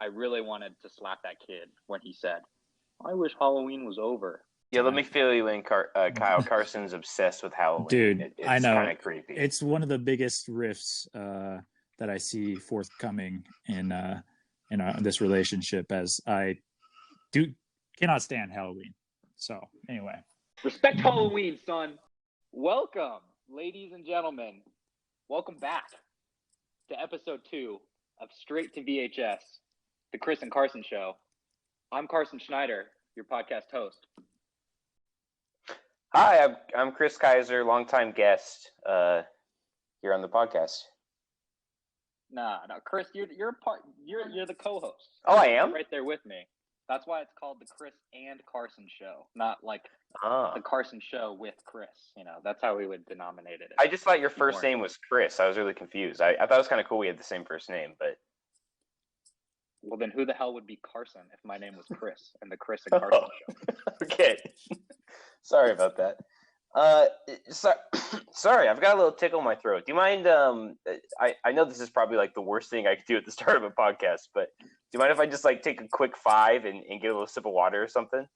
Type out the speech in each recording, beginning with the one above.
I really wanted to slap that kid when he said, "I wish Halloween was over." Yeah, let me fill you in, Kyle. Carson's obsessed with Halloween. Dude, It's I know. kind of creepy. It's one of the biggest rifts that I see forthcoming in this relationship, as I cannot stand Halloween. So anyway, respect Halloween, son. Welcome, ladies and gentlemen. Welcome back to episode 2 of Straight to VHS, the Chris and Carson Show. I'm Carson Schneider, your podcast host. Hi, I'm Chris Kaiser, longtime guest here on the podcast. No, Chris, you're the co-host. Oh, I am? You're right there with me. That's why it's called the Chris and Carson Show, not like the Carson Show with Chris. You know, that's how we would denominate it. I just thought your first name was Chris. I was really confused. I thought it was kind of cool we had the same first name, but... Well, then who the hell would be Carson if my name was Chris and the Chris and Carson Show? Okay. Sorry about that. Sorry, I've got a little tickle in my throat. Do you mind, I know this is probably like the worst thing I could do at the start of a podcast, but do you mind if I just like take a quick 5 and get a little sip of water or something?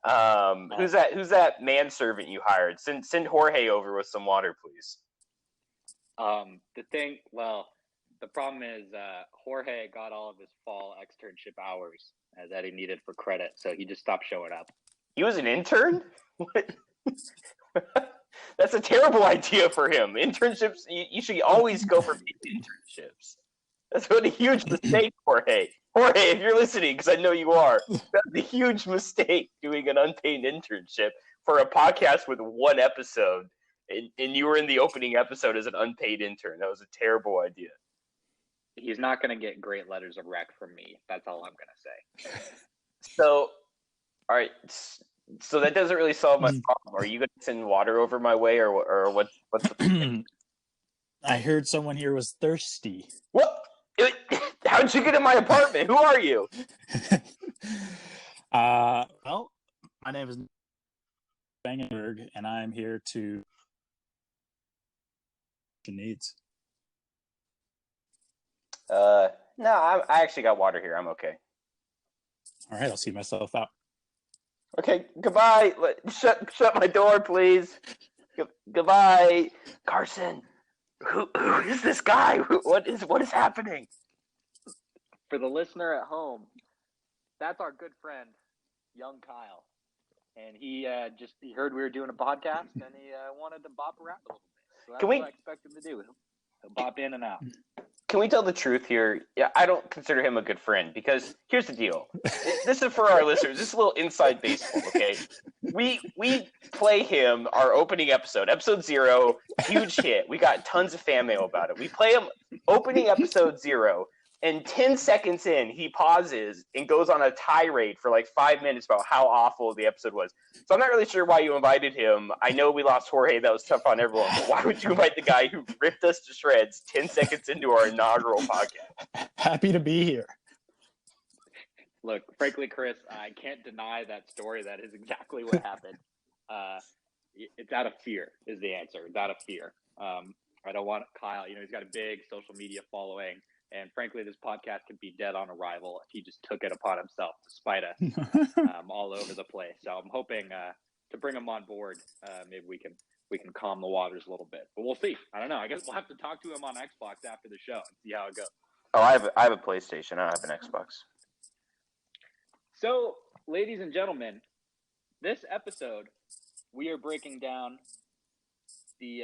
Who's that manservant you hired? Send Jorge over with some water, please. The problem is Jorge got all of his fall externship hours that he needed for credit, so he just stopped showing up. He was an intern? What? That's a terrible idea for him. Internships, you should always go for paid internships. That's what a huge mistake, Jorge. Jorge, if you're listening, because I know you are, that's a huge mistake doing an unpaid internship for a podcast with 1 episode, and you were in the opening episode as an unpaid intern. That was a terrible idea. He's not going to get great letters of rec from me. That's all I'm going to say. So, all right. So that doesn't really solve my problem. Are you going to send water over my way, or what's the I heard someone here was thirsty. What? How'd you get in my apartment? Who are you? Well, my name is Bangenberg, and I'm here to needs. No, I actually got water here. I'm okay. All right, I'll see myself out. Okay, goodbye. Shut my door, please. Goodbye, Carson. Who is this guy? What is happening? For the listener at home, that's our good friend, young Kyle, and he heard we were doing a podcast, and he wanted to bop around a little bit. So that's what I expect him to do. He'll bop in and out. Can we tell the truth here? Yeah, I don't consider him a good friend because here's the deal. This is for our listeners. This is a little inside baseball, okay? We play him our opening episode 0, huge hit. We got tons of fan mail about it. We play him opening episode 0, and 10 seconds in, he pauses and goes on a tirade for like 5 minutes about how awful the episode was. So I'm not really sure why you invited him. I know we lost Jorge. That was tough on everyone. But why would you invite the guy who ripped us to shreds 10 seconds into our inaugural podcast? Happy to be here. Look, frankly, Chris, I can't deny that story. That is exactly what happened. It's out of fear is the answer. It's out of fear. I don't want Kyle. You know, he's got a big social media following. And frankly, this podcast could be dead on arrival if he just took it upon himself to spite us all over the place. So I'm hoping to bring him on board. Maybe we can calm the waters a little bit. But we'll see. I don't know. I guess we'll have to talk to him on Xbox after the show and see how it goes. Oh, I have a PlayStation. I don't have an Xbox. So, ladies and gentlemen, this episode we are breaking down the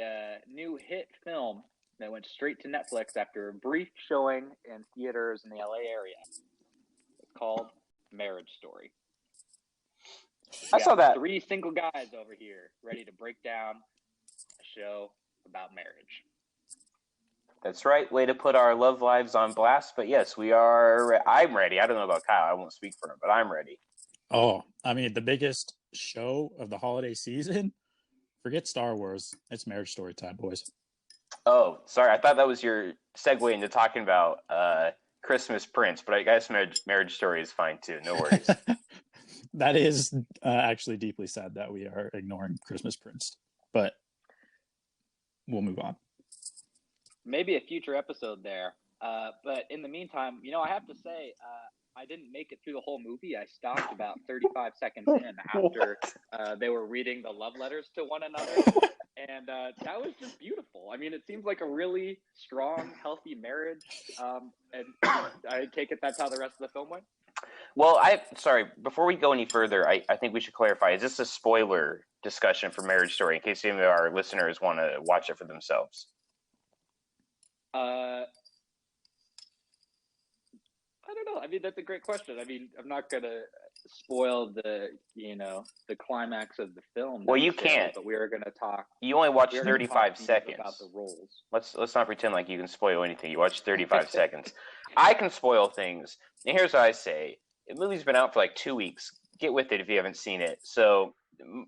new hit film that went straight to Netflix after a brief showing in theaters in the LA area. It's called Marriage Story. I saw that. 3 single guys over here ready to break down a show about marriage. That's right. Way to put our love lives on blast. But yes, we are. I'm ready. I don't know about Kyle. I won't speak for him, but I'm ready. Oh, I mean, the biggest show of the holiday season? Forget Star Wars. It's Marriage Story time, boys. Oh, sorry. I thought that was your segue into talking about Christmas Prince, but I guess Marriage Story is fine too. No worries. That is actually deeply sad that we are ignoring Christmas Prince, but we'll move on. Maybe a future episode there. But in the meantime, I have to say, I didn't make it through the whole movie. I stopped about 35 seconds in after they were reading the love letters to one another. And that was just beautiful. I mean, it seems like a really strong, healthy marriage. And I take it that's how the rest of the film went? Well, sorry, before we go any further, I think we should clarify, is this a spoiler discussion for Marriage Story in case any of our listeners want to watch it for themselves? I don't know. I mean, that's a great question. I mean, I'm not going to spoil the climax of the film. Well, you can't. But we are going to talk. You only watch 35 seconds. About the roles. Let's not pretend like you can spoil anything. You watch 35 seconds. I can spoil things. And here's what I say. The movie's been out for like 2 weeks. Get with it if you haven't seen it. So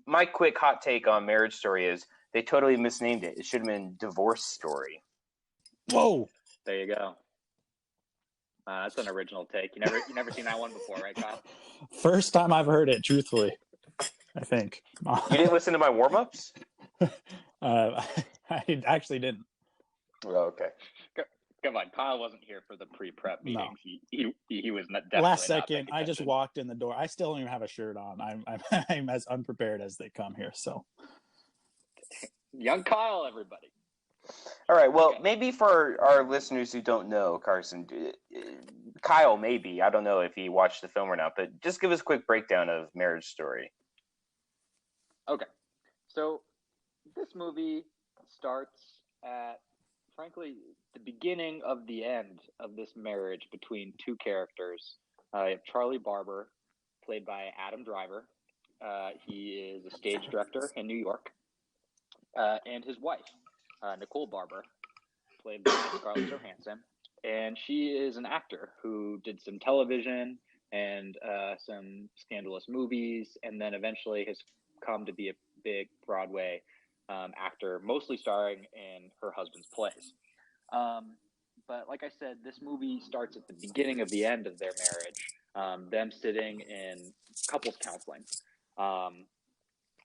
my quick hot take on Marriage Story is they totally misnamed it. It should have been Divorce Story. Whoa! There you go. That's an original take. You never seen that one before, right, Kyle? First time I've heard it, truthfully. I think. You didn't listen to my warm-ups? I actually didn't. Oh, okay. Come on, Kyle wasn't here for the pre-prep meetings. No. He was not definitely last second. Not I just walked in the door. I still don't even have a shirt on. I'm as unprepared as they come here. So, young Kyle, everybody. All right. Well, maybe for our listeners who don't know, Carson, Kyle, maybe I don't know if he watched the film or not, but just give us a quick breakdown of Marriage Story. Okay, so this movie starts at, frankly, the beginning of the end of this marriage between two characters. You have Charlie Barber, played by Adam Driver. He is a stage director in New York, and his wife, Nicole Barber, played by Scarlett Johansson, and she is an actor who did some television and some scandalous movies, and then eventually has come to be a big Broadway actor, mostly starring in her husband's plays. But like I said, this movie starts at the beginning of the end of their marriage, them sitting in couples counseling.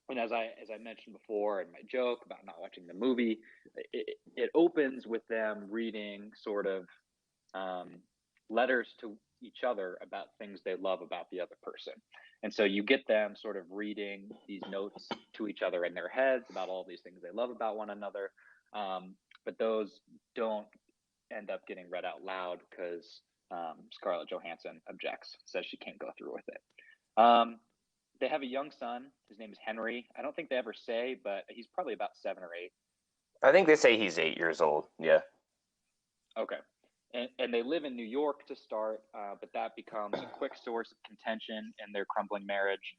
And as I mentioned before in my joke about not watching the movie, it opens with them reading sort of letters to each other about things they love about the other person. And so you get them sort of reading these notes to each other in their heads about all these things they love about one another. But those don't end up getting read out loud because Scarlett Johansson objects, says she can't go through with it. They have a young son. His name is Henry. I don't think they ever say, but he's probably about 7 or 8. I think they say he's 8 years old. Yeah. Okay. And they live in New York to start, but that becomes a quick source of contention in their crumbling marriage.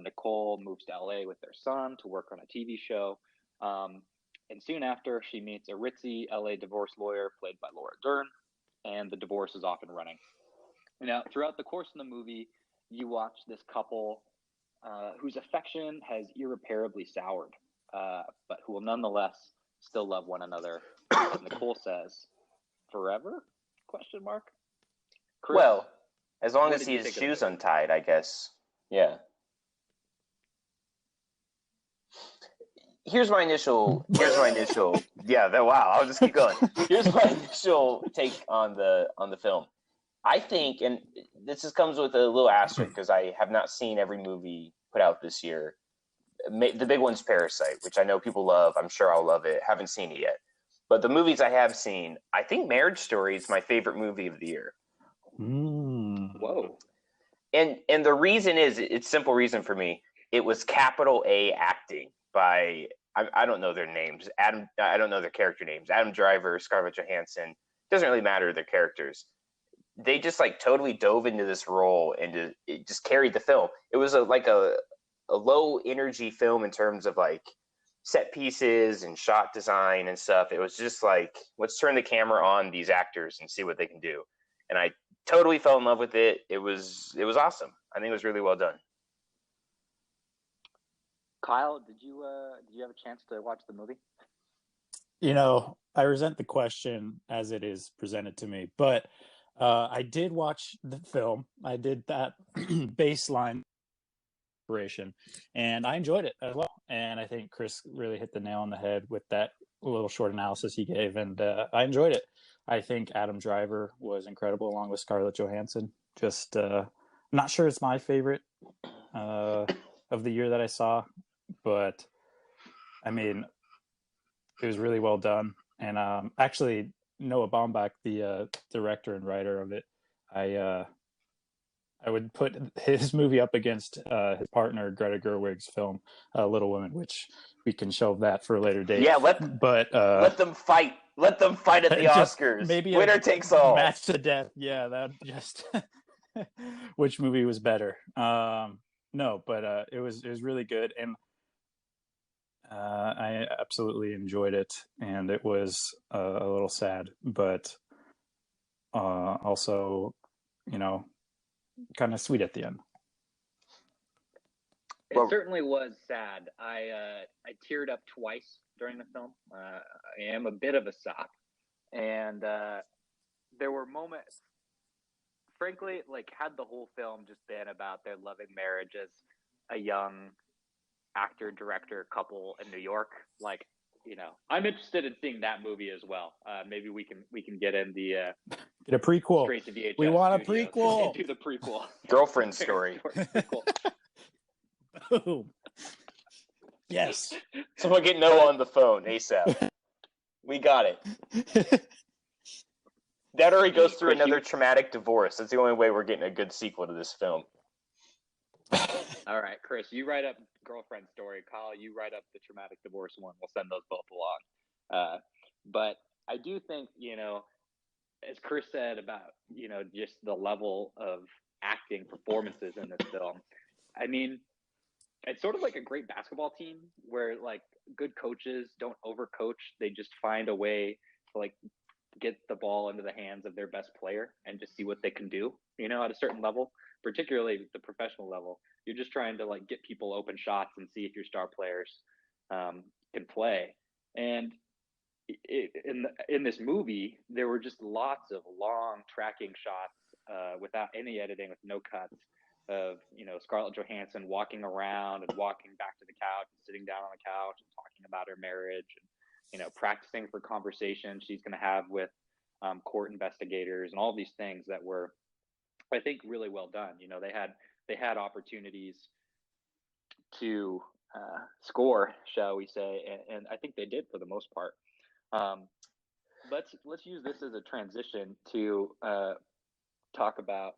Nicole moves to LA with their son to work on a TV show. And soon after, she meets a ritzy LA divorce lawyer played by Laura Dern, and the divorce is off and running. Now, throughout the course of the movie, you watch this couple whose affection has irreparably soured, but who will nonetheless still love one another. As Nicole says, forever? Question mark. Chris, well, as long as he has shoes untied, I guess. Yeah. Here's my initial. Yeah. Wow. I'll just keep going. Here's my initial take on the film. I think, and this comes with a little asterisk because I have not seen every movie put out this year. The big one's Parasite, which I know people love. I'm sure I'll love it. Haven't seen it yet. But the movies I have seen, I think Marriage Story is my favorite movie of the year. Whoa. And the reason is, it's simple reason for me. It was capital A acting by, I don't know their names. I don't know their character names. Adam Driver, Scarlett Johansson. Doesn't really matter their characters. They just like totally dove into this role and it just carried the film. It was like a low energy film in terms of like set pieces and shot design and stuff. It was just like, let's turn the camera on these actors and see what they can do. And I totally fell in love with it. It was awesome. I think it was really well done. Kyle, did you have a chance to watch the movie? I resent the question as it is presented to me, but I did watch the film. I did that baseline operation, and I enjoyed it as well. And I think Chris really hit the nail on the head with that little short analysis he gave, and I enjoyed it. I think Adam Driver was incredible along with Scarlett Johansson. Just I'm not sure it's my favorite of the year that I saw, but I mean, it was really well done. And actually, Noah Baumbach, the director and writer of it, I would put his movie up against his partner Greta Gerwig's film Little Women, which we can shelve that for a later date. Yeah, let them fight. Let them fight at the Oscars. Maybe winner takes all. Match to death. Yeah, that just which movie was better? No, but it was really good, and I absolutely enjoyed it. And it was a little sad, but also, kind of sweet at the end. It certainly was sad. I teared up twice during the film. I am a bit of a sop, and there were moments. Frankly, like, had the whole film just been about their loving marriage as a young actor-director couple in New York, like, I'm interested in seeing that movie as well. Maybe we can get in the get a prequel. Straight to VHS. We want a prequel. Into the prequel. Girlfriend story. Boom. Yes. Someone get Noah on the phone ASAP. We got it. That already goes through another traumatic divorce. That's the only way we're getting a good sequel to this film. All right, Chris, you write up Girlfriend Story. Kyle, you write up the traumatic divorce one. We'll send those both along. But I do think, as Chris said about, just the level of acting performances in this film, I mean, it's sort of like a great basketball team where, like, good coaches don't overcoach. They just find a way to, like, get the ball into the hands of their best player and just see what they can do, at a certain level, particularly the professional level. You're just trying to, like, get people open shots and see if your star players can play. And in this movie, there were just lots of long tracking shots without any editing, with no cuts, of Scarlett Johansson walking around and walking back to the couch and sitting down on the couch and talking about her marriage, and practicing for conversations she's going to have with court investigators, and all these things that were, I think, really well done. They had opportunities to score, shall we say, and I think they did for the most part. Let's use this as a transition to talk about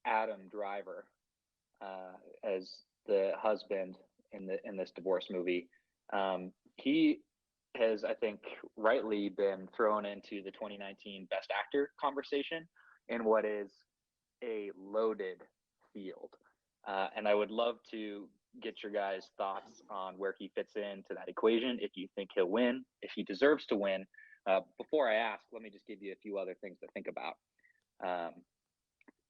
Adam Driver as the husband in this divorce movie. He has, I think, rightly been thrown into the 2019 Best Actor conversation in what is a loaded field. And I would love to get your guys' thoughts on where he fits into that equation, if you think he'll win, if he deserves to win. Before I ask, let me just give you a few other things to think about.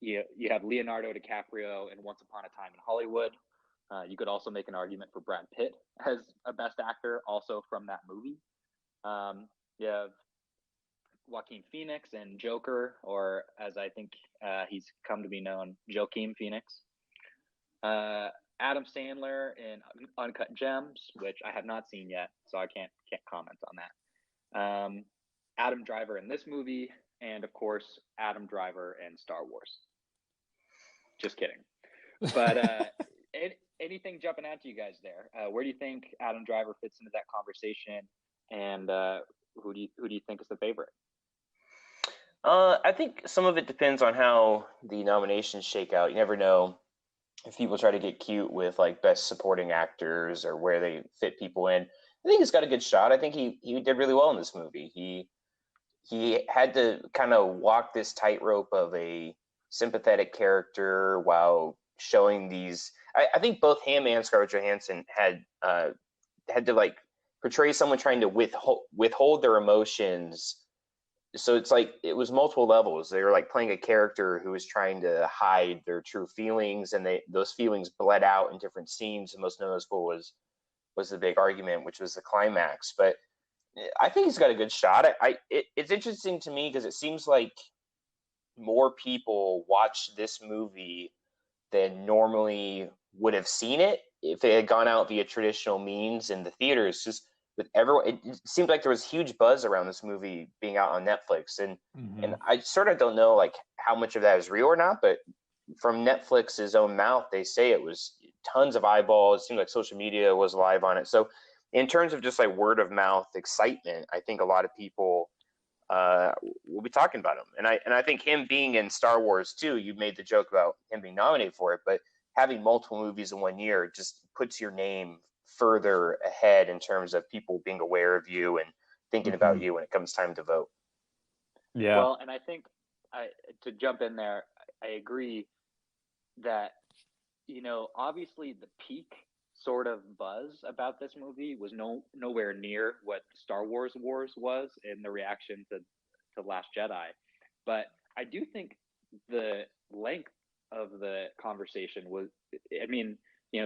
You have Leonardo DiCaprio in Once Upon a Time in Hollywood. You could also make an argument for Brad Pitt as a Best Actor, also from that movie. You have Joaquin Phoenix in Joker, or as I think he's come to be known, Joaquin Phoenix. Adam Sandler in Uncut Gems, which I have not seen yet, so I can't comment on that. Adam Driver in this movie, and of course Adam Driver in Star Wars. Just kidding. But anything jumping out to you guys there? Where do you think Adam Driver fits into that conversation, and who do you think is the favorite? I think some of it depends on how the nominations shake out. You never know if people try to get cute with, like, best supporting actors or where they fit people in. I think he's got a good shot. I think he did really well in this movie. He had to kind of walk this tightrope of a sympathetic character while showing these. I think both him and Scarlett Johansson had to, like, portray someone trying to withhold their emotions. So it's like it was multiple levels. They were like playing a character who was trying to hide their true feelings, and those feelings bled out in different scenes. The most noticeable was the big argument, which was the climax. But I think he's got a good shot. It's interesting to me because it seems like more people watch this movie than normally would have seen it if it had gone out via traditional means in the theaters. Just with everyone. It seemed like there was huge buzz around this movie being out on Netflix, and I sort of don't know like how much of that is real or not, but from Netflix's own mouth, they say it was tons of eyeballs. It seemed like social media was live on it. So in terms of just like word of mouth excitement, I think a lot of people will be talking about him. And I think him being in Star Wars too, you made the joke about him being nominated for it, but having multiple movies in 1 year just puts your name further ahead in terms of people being aware of you and thinking about you when it comes time to vote. Yeah. Well, and I think to jump in there, I agree that, obviously the peak sort of buzz about this movie was nowhere near what Star Wars was in the reaction to Last Jedi. But I do think the length of the conversation was,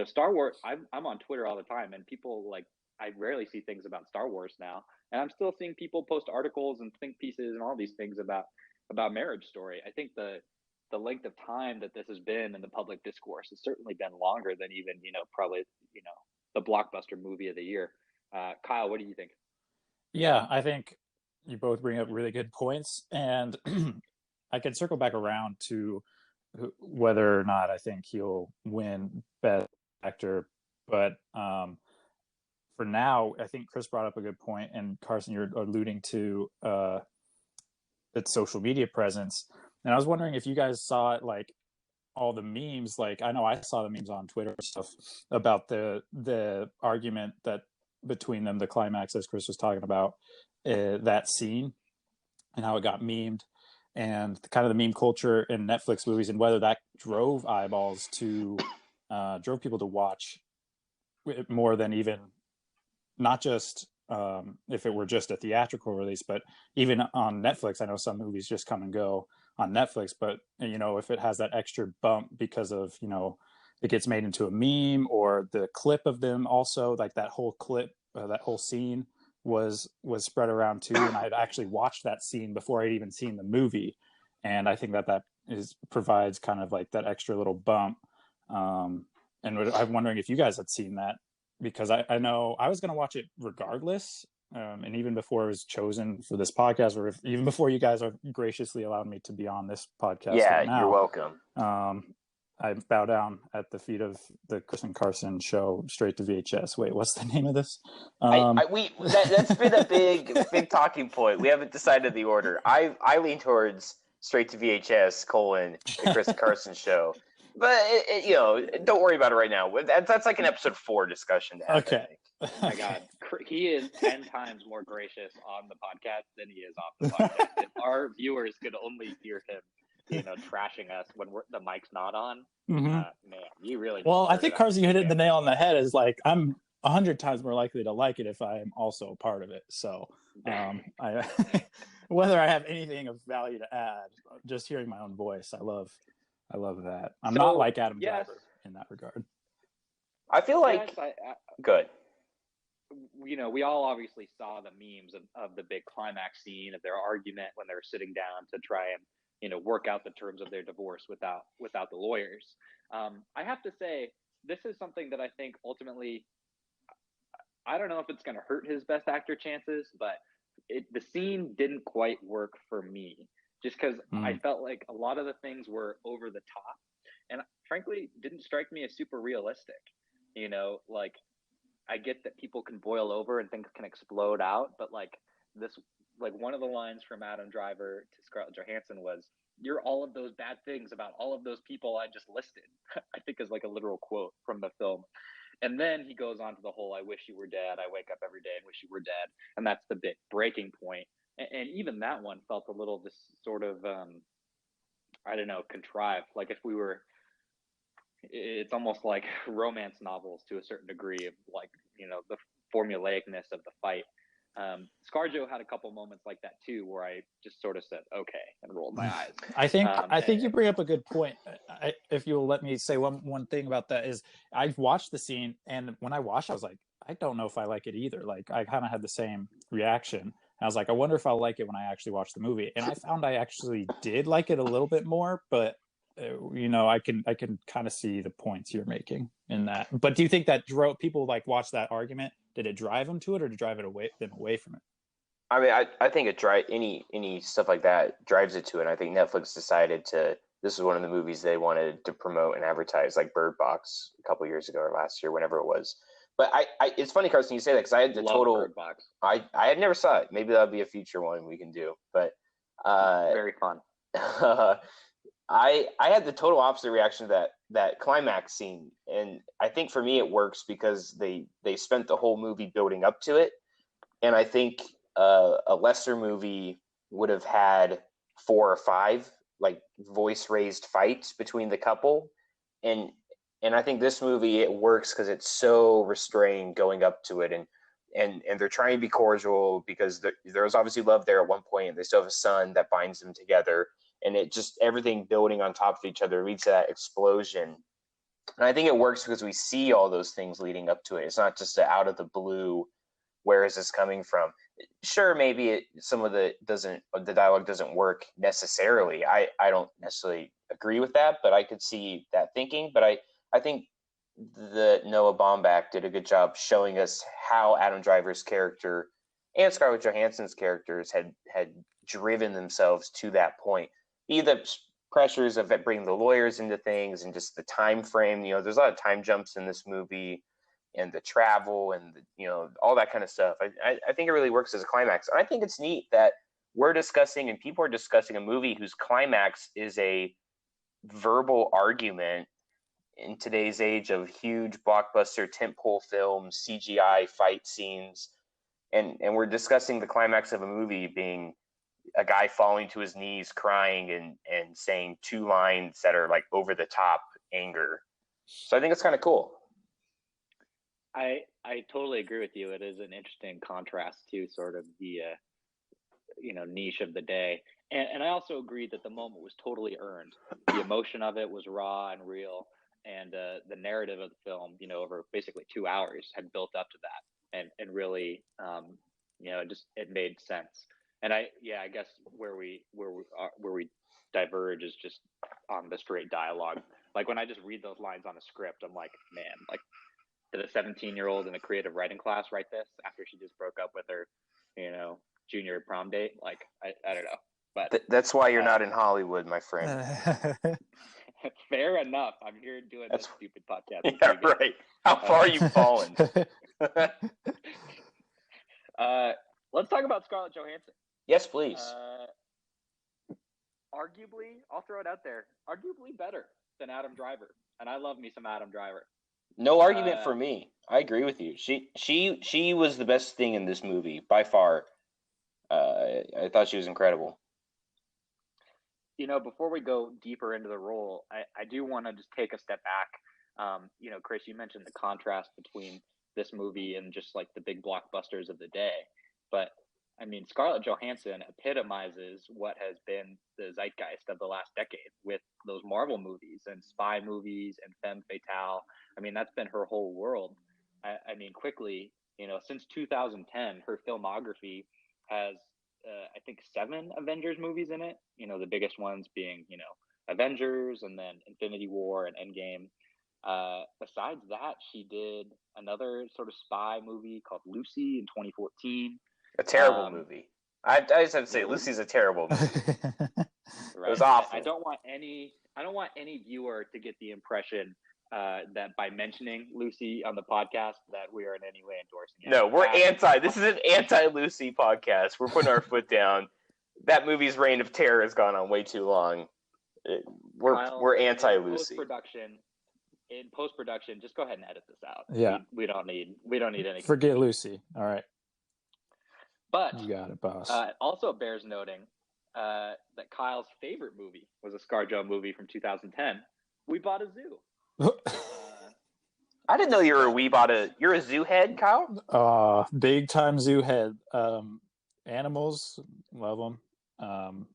Star Wars, I'm on Twitter all the time, and people I rarely see things about Star Wars now, and I'm still seeing people post articles and think pieces and all these things about Marriage Story. I think the length of time that this has been in the public discourse has certainly been longer than even, probably, the blockbuster movie of the year. Kyle, what do you think? Yeah, I think you both bring up really good points, and I can circle back around to whether or not I think he'll win Best Actor. But for now, I think Chris brought up a good point, and Carson, you're alluding to its social media presence. And I was wondering if you guys saw it, like all the memes. Like I know I saw the memes on Twitter and stuff about the argument that between them, the climax, as Chris was talking about, that scene and how it got memed, and kind of the meme culture in Netflix movies, and whether that drove eyeballs to drove people to watch it more than even not just if it were just a theatrical release, but even on Netflix. I know some movies just come and go on Netflix, but if it has that extra bump because of it gets made into a meme, or the clip of them also, like that whole clip, that whole scene was spread around too, and I'd actually watched that scene before I'd even seen the movie, and I think that provides kind of like that extra little bump. And I'm wondering if you guys had seen that, because I know I was going to watch it regardless. And even before it was chosen for this podcast, or even before you guys are graciously allowed me to be on this podcast. Yeah, right now, you're welcome. I bow down at the feet of the Chris and Carson Show, straight to VHS. Wait, what's the name of this? That's been a big talking point. We haven't decided the order. I lean towards straight to VHS : the Chris and Carson Show. But don't worry about it right now. That's like an episode 4 discussion to have. Okay. Oh my God, he is 10 times more gracious on the podcast than he is off the podcast. If our viewers could only hear him, trashing us when the mic's not on, man, you really. Well, I think Carson, you hit the nail on the head. Is like I'm 100 times more likely to like it if I am also a part of it. So, whether I have anything of value to add, just hearing my own voice, I love that. I'm not like Adam Driver in that regard. I feel like good. We all obviously saw the memes of the big climax scene of their argument when they were sitting down to try and work out the terms of their divorce without the lawyers. I have to say, this is something that I think ultimately, I don't know if it's going to hurt his Best Actor chances, but the scene didn't quite work for me, just because I felt like a lot of the things were over the top, and frankly didn't strike me as super realistic. Like, I get that people can boil over and things can explode out, but one of the lines from Adam Driver to Scarlett Johansson was, "You're all of those bad things about all of those people I just listed." I think is like a literal quote from the film. And then he goes on to the whole, "I wish you were dead. I wake up every day and wish you were dead." And that's the big breaking point. And even that one felt a little just sort of, I don't know, contrived. Like it's almost like romance novels to a certain degree of the formulaicness of the fight. ScarJo had a couple moments like that too, where I just sort of said, okay, and rolled my eyes. I think you bring up a good point. If you'll let me say one thing about that is, I watched the scene, and when I watched, I was like, I don't know if I like it either. Like, I kind of had the same reaction. I was like, I wonder if I'll like it when I actually watch the movie. And I found I actually did like it a little bit more, but I can kind of see the points you're making in that. But do you think that drove people watch that argument Did it drive them to it, or to drive them away from it? I mean, I think it any stuff like that drives it to it. And I think Netflix decided this is one of the movies they wanted to promote and advertise, like Bird Box a couple years ago or last year, whenever it was. But it's funny, Carson, you say that, because I had the total. Bird Box. I had never saw it. Maybe that'll be a future one we can do. But very fun. I had the total opposite reaction to that climax scene, and I think for me it works because they spent the whole movie building up to it, and I think a lesser movie would have had 4 or 5 like voice raised fights between the couple, and I think this movie, it works because it's so restrained going up to it, and they're trying to be cordial because there was obviously love there at one point, and they still have a son that binds them together, and it just, everything building on top of each other leads to that explosion. And I think it works because we see all those things leading up to it. It's not just out of the blue, where is this coming from? Sure, maybe some of the dialogue doesn't work necessarily. I don't necessarily agree with that, but I could see that thinking. But I think that Noah Baumbach did a good job showing us how Adam Driver's character and Scarlett Johansson's characters had driven themselves to that point. Either pressures of bringing the lawyers into things and just the time frame. There's a lot of time jumps in this movie, and the travel and all that kind of stuff. I think it really works as a climax. And I think it's neat that we're discussing and people are discussing a movie whose climax is a verbal argument in today's age of huge blockbuster tentpole films, CGI fight scenes, and we're discussing the climax of a movie being a guy falling to his knees crying and saying 2 lines that are like over the top anger. So I think it's kind of cool. I totally agree with you. It is an interesting contrast to sort of the niche of the day, and I also agree that the moment was totally earned. The emotion of it was raw and real, and the narrative of the film, over basically 2 hours, had built up to that, and really, it made sense. And I guess where we diverge is just on the straight dialogue. Like when I just read those lines on a script, I'm like, man, like, did a 17-year-old in a creative writing class write this after she just broke up with her, junior prom date? Like, I don't know. But that's why you're not in Hollywood, my friend. Fair enough. I'm here doing this stupid podcast. Yeah, right. How far you've fallen. Let's talk about Scarlett Johansson. Yes, please. Arguably, I'll throw it out there, arguably better than Adam Driver. And I love me some Adam Driver. No argument for me. I agree with you. She was the best thing in this movie by far. I thought she was incredible. Before we go deeper into the role, I do want to just take a step back. Chris, you mentioned the contrast between this movie and just like the big blockbusters of the day. But I mean, Scarlett Johansson epitomizes what has been the zeitgeist of the last decade with those Marvel movies and spy movies and femme fatale. I mean, that's been her whole world. I mean, quickly, since 2010, her filmography has, I think, 7 Avengers movies in it. The biggest ones being, Avengers, and then Infinity War and Endgame. Besides that, she did another sort of spy movie called Lucy in 2014. A terrible movie. I just have to say, Lucy's a terrible movie. Right. It was awful. I don't want any viewer to get the impression that by mentioning Lucy on the podcast that we are in any way endorsing it. No, we're anti. This is an anti-Lucy podcast. We're putting our foot down. That movie's reign of terror has gone on way too long. We're anti-Lucy. In post-production, just go ahead and edit this out. Yeah, we don't need any. Forget Lucy. All right. But you got it, boss. Also bears noting that Kyle's favorite movie was a ScarJo movie from 2010. We Bought a Zoo. I didn't know you're a zoo head, Kyle. Big time zoo head. Animals, love them.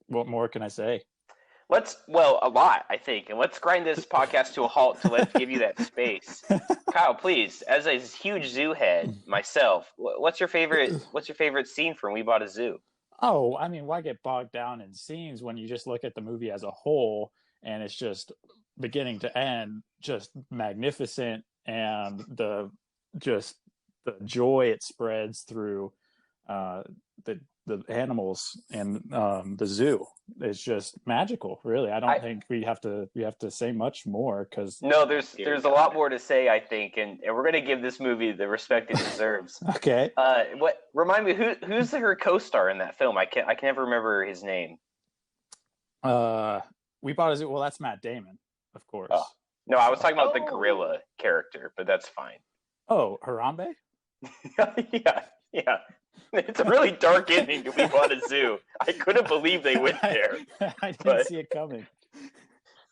What more can I say? A lot, I think, and let's grind this podcast to a halt to let's give you that space. Kyle, please, as a huge zoo head myself, what's your favorite scene from We Bought a Zoo? Oh, I mean, why get bogged down in scenes when you just look at the movie as a whole, and it's just beginning to end, just magnificent, and the just the joy it spreads through the animals and the zoo is just magical. Really, I don't think we have to say much more because no, there's a lot more to say, I think, and we're gonna give this movie the respect it deserves. Okay. Remind me who's her co-star in that film? I can never remember his name. We Bought a Zoo. Well, that's Matt Damon, of course. Oh. No, I was talking about the gorilla character, but that's fine. Oh, Harambe? Yeah. It's a really dark ending to We Bought a Zoo. I couldn't believe they went there. I didn't see it coming.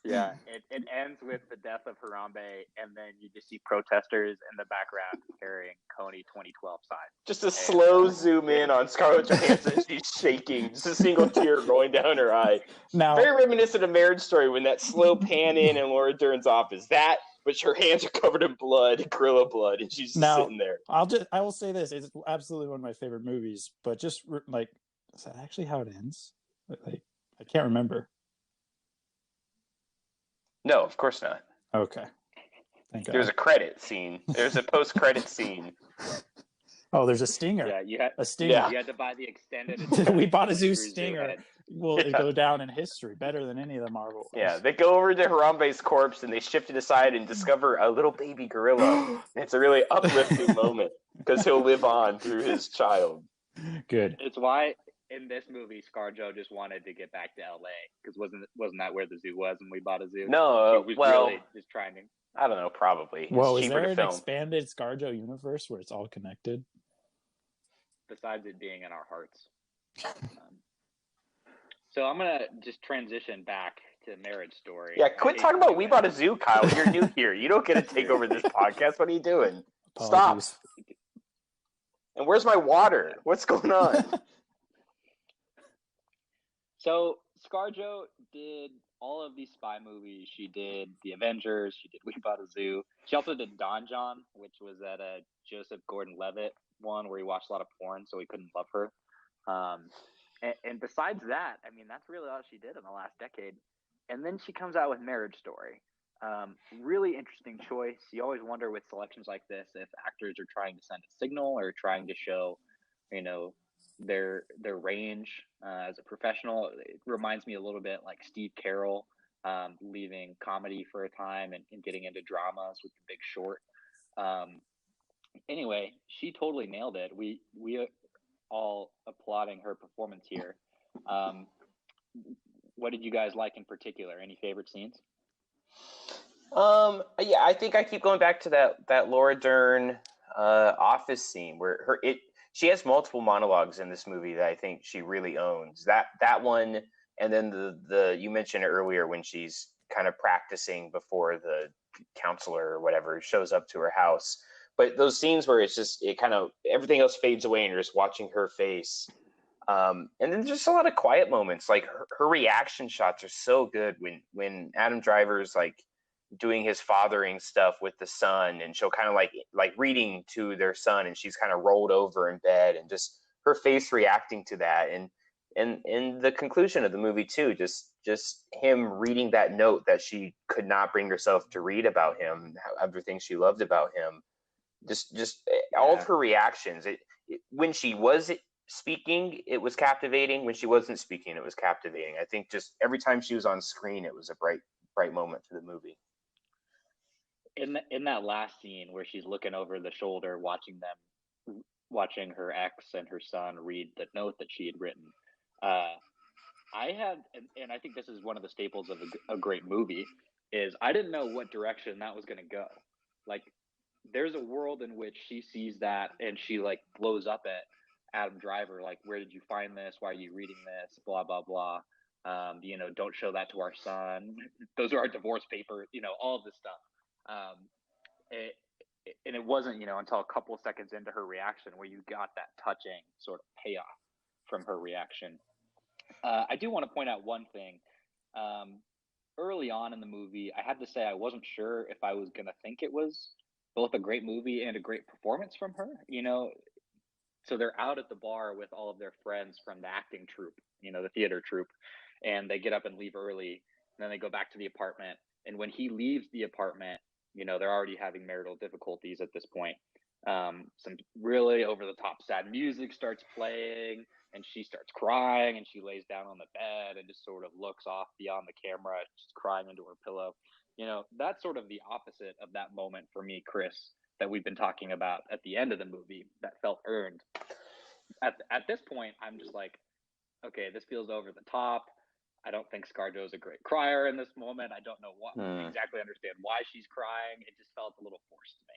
Yeah, it ends with the death of Harambe, and then you just see protesters in the background carrying Coney 2012 signs. Just a slow zoom in on Scarlett Johansson. She's shaking, just a single tear rolling down her eye. Now, very reminiscent of Marriage Story when that slow pan in Laura Dern's office. That, but her hands are covered in blood, gorilla blood, and she's just sitting there. I will say this: it's absolutely one of my favorite movies. But just like, is that actually how it ends? Like, I can't remember. No, of course not. Okay. Thank God. There's a credit scene. There's a post-credit scene. Oh, there's a stinger. Yeah, you had a stinger. Yeah. You had to buy the extended. We Bought a Zoo stinger. Will go down in history better than any of the Marvel ones. Yeah, they go over to Harambe's corpse and they shift it aside and discover a little baby gorilla. It's a really uplifting moment because he'll live on through his child. Good. It's why in this movie, ScarJo just wanted to get back to LA because wasn't that where the zoo was when We Bought a Zoo? No, he was really just trying to. I don't know, probably. Well, is there an expanded ScarJo universe where it's all connected? Besides it being in our hearts. So I'm going to just transition back to Marriage Story. Yeah, quit talking about We Bought a Zoo, Kyle. You're new here. You don't get to take over this podcast. What are you doing? Apologies. Stop. And where's my water? What's going on? So ScarJo did all of these spy movies. She did The Avengers. She did We Bought a Zoo. She also did Don John, which was that Joseph Gordon-Levitt one where he watched a lot of porn, so he couldn't love her. And besides that, I mean, that's really all she did in the last decade. And then she comes out with Marriage Story. Really interesting choice. You always wonder with selections like this if actors are trying to send a signal or trying to show, their range as a professional. It reminds me a little bit like Steve Carell leaving comedy for a time and getting into dramas with The Big Short. Anyway, she totally nailed it. We all applauding her performance here. What did you guys like in particular? Any favorite scenes? Yeah, I think I keep going back to that Laura Dern office scene where she has multiple monologues in this movie that I think she really owns. That one, and then the you mentioned it earlier when she's kind of practicing before the counselor or whatever shows up to her house. But those scenes where it kind of everything else fades away and you're just watching her face. And then just a lot of quiet moments, like her reaction shots are so good when Adam Driver's like doing his fathering stuff with the son, and she'll kind of like reading to their son, and she's kind of rolled over in bed, and just her face reacting to that, and the conclusion of the movie too, just him reading that note that she could not bring herself to read about him, everything she loved about him, just all of her reactions. When she was speaking, it was captivating. When she wasn't speaking, it was captivating. I think just every time she was on screen, it was a bright moment for the movie. In that last scene where she's looking over the shoulder, watching her ex and her son read the note that she had written, I think this is one of the staples of a great movie, is I didn't know what direction that was going to go. Like, there's a world in which she sees that and she like blows up at Adam Driver, like, where did you find this? Why are you reading this? Blah, blah, blah. Don't show that to our son. Those are our divorce papers, all of this stuff. And it wasn't, until a couple of seconds into her reaction where you got that touching sort of payoff from her reaction. I do want to point out one thing. Early on in the movie, I had to say I wasn't sure if I was going to think it was both a great movie and a great performance from her, So they're out at the bar with all of their friends from the acting troupe, the theater troupe, and they get up and leave early. And then they go back to the apartment. And when he leaves the apartment, they're already having marital difficulties at this point. Some really over the top sad music starts playing, and she starts crying, and she lays down on the bed and just sort of looks off beyond the camera, just crying into her pillow. That's sort of the opposite of that moment for me, Chris, that we've been talking about at the end of the movie that felt earned. At this point, I'm just like, okay, this feels over the top. I don't think ScarJo's a great crier in this moment. I don't know what exactly understand why she's crying. It just felt a little forced to me.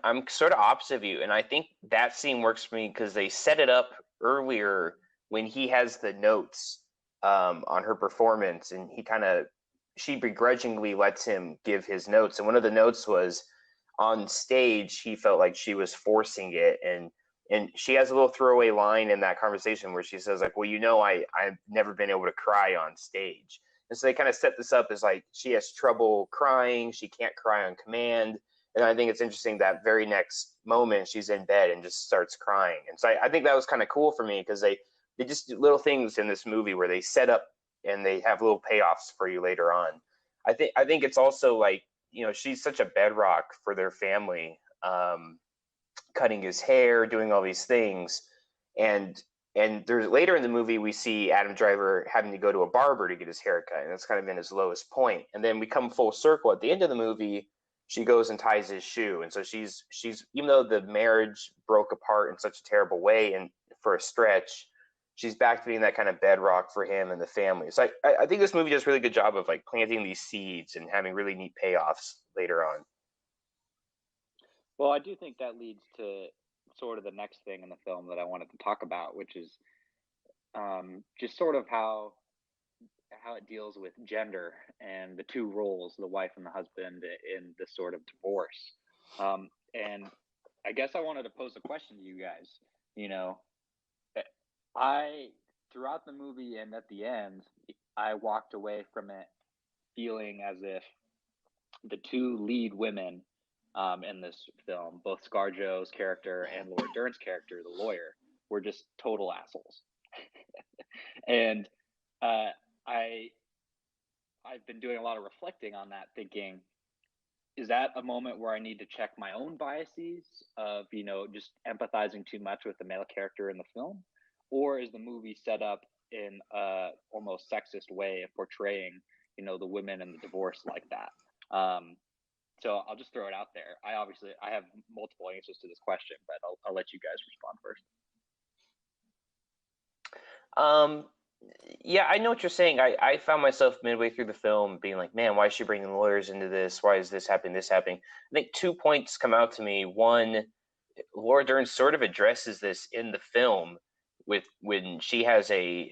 I'm sort of opposite of you, and I think that scene works for me because they set it up earlier when he has the notes on her performance, and she begrudgingly lets him give his notes, and one of the notes was on stage he felt like she was forcing it, and she has a little throwaway line in that conversation where she says, like, well, I've never been able to cry on stage. And so they kind of set this up as like she has trouble crying. She can't cry on command. And I think it's interesting that very next moment she's in bed and just starts crying. And so I think that was kind of cool for me because they just do little things in this movie where they set up and they have little payoffs for you later on. I think it's also like, she's such a bedrock for their family. Cutting his hair, doing all these things, and there's later in the movie we see Adam Driver having to go to a barber to get his hair cut, and that's kind of been his lowest point. And then we come full circle at the end of the movie. She goes and ties his shoe, and so she's even though the marriage broke apart in such a terrible way, and for a stretch, she's back to being that kind of bedrock for him and the family. So I think this movie does a really good job of like planting these seeds and having really neat payoffs later on. Well, I do think that leads to sort of the next thing in the film that I wanted to talk about, which is just sort of how it deals with gender and the two roles, the wife and the husband, in this sort of divorce. And I guess I wanted to pose a question to you guys. Throughout the movie and at the end, I walked away from it feeling as if the two lead women in this film, both ScarJo's character and Laura Dern's character, the lawyer, were just total assholes. And I've been doing a lot of reflecting on that, thinking, is that a moment where I need to check my own biases of, just empathizing too much with the male character in the film? Or is the movie set up in a almost sexist way of portraying, the women in the divorce like that? So I'll just throw it out there. I have multiple answers to this question, but I'll let you guys respond first. Yeah, I know what you're saying. I found myself midway through the film being like, man, why is she bringing lawyers into this? Why is this happening? I think 2 points come out to me. One, Laura Dern sort of addresses this in the film when she has a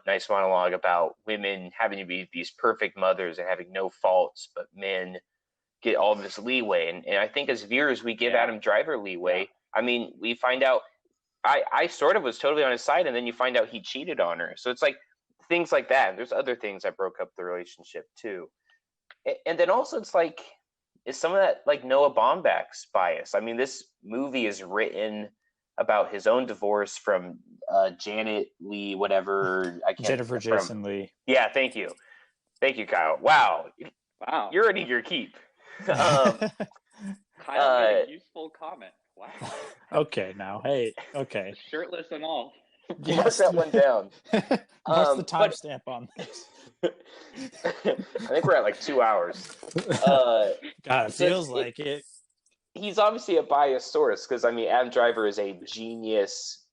nice monologue about women having to be these perfect mothers and having no faults, but men get all this leeway. And I think as viewers, we give Adam Driver leeway. Yeah. I mean, we find out, I sort of was totally on his side, and then you find out he cheated on her. So it's like things like that. There's other things that broke up the relationship too. And then also it's like, is some of that like Noah Baumbach's bias? I mean, this movie is written about his own divorce from Janet Lee, whatever. Jennifer Jason Lee. Yeah, thank you, Kyle. Wow, you're an eager keep. Kyle made a useful comment. Wow. Okay, now, hey, okay. Shirtless and all. Mark that one down. What's the timestamp on this? I think we're at like 2 hours. God, it feels like it. He's obviously a biased source because, I mean, Adam Driver is a genius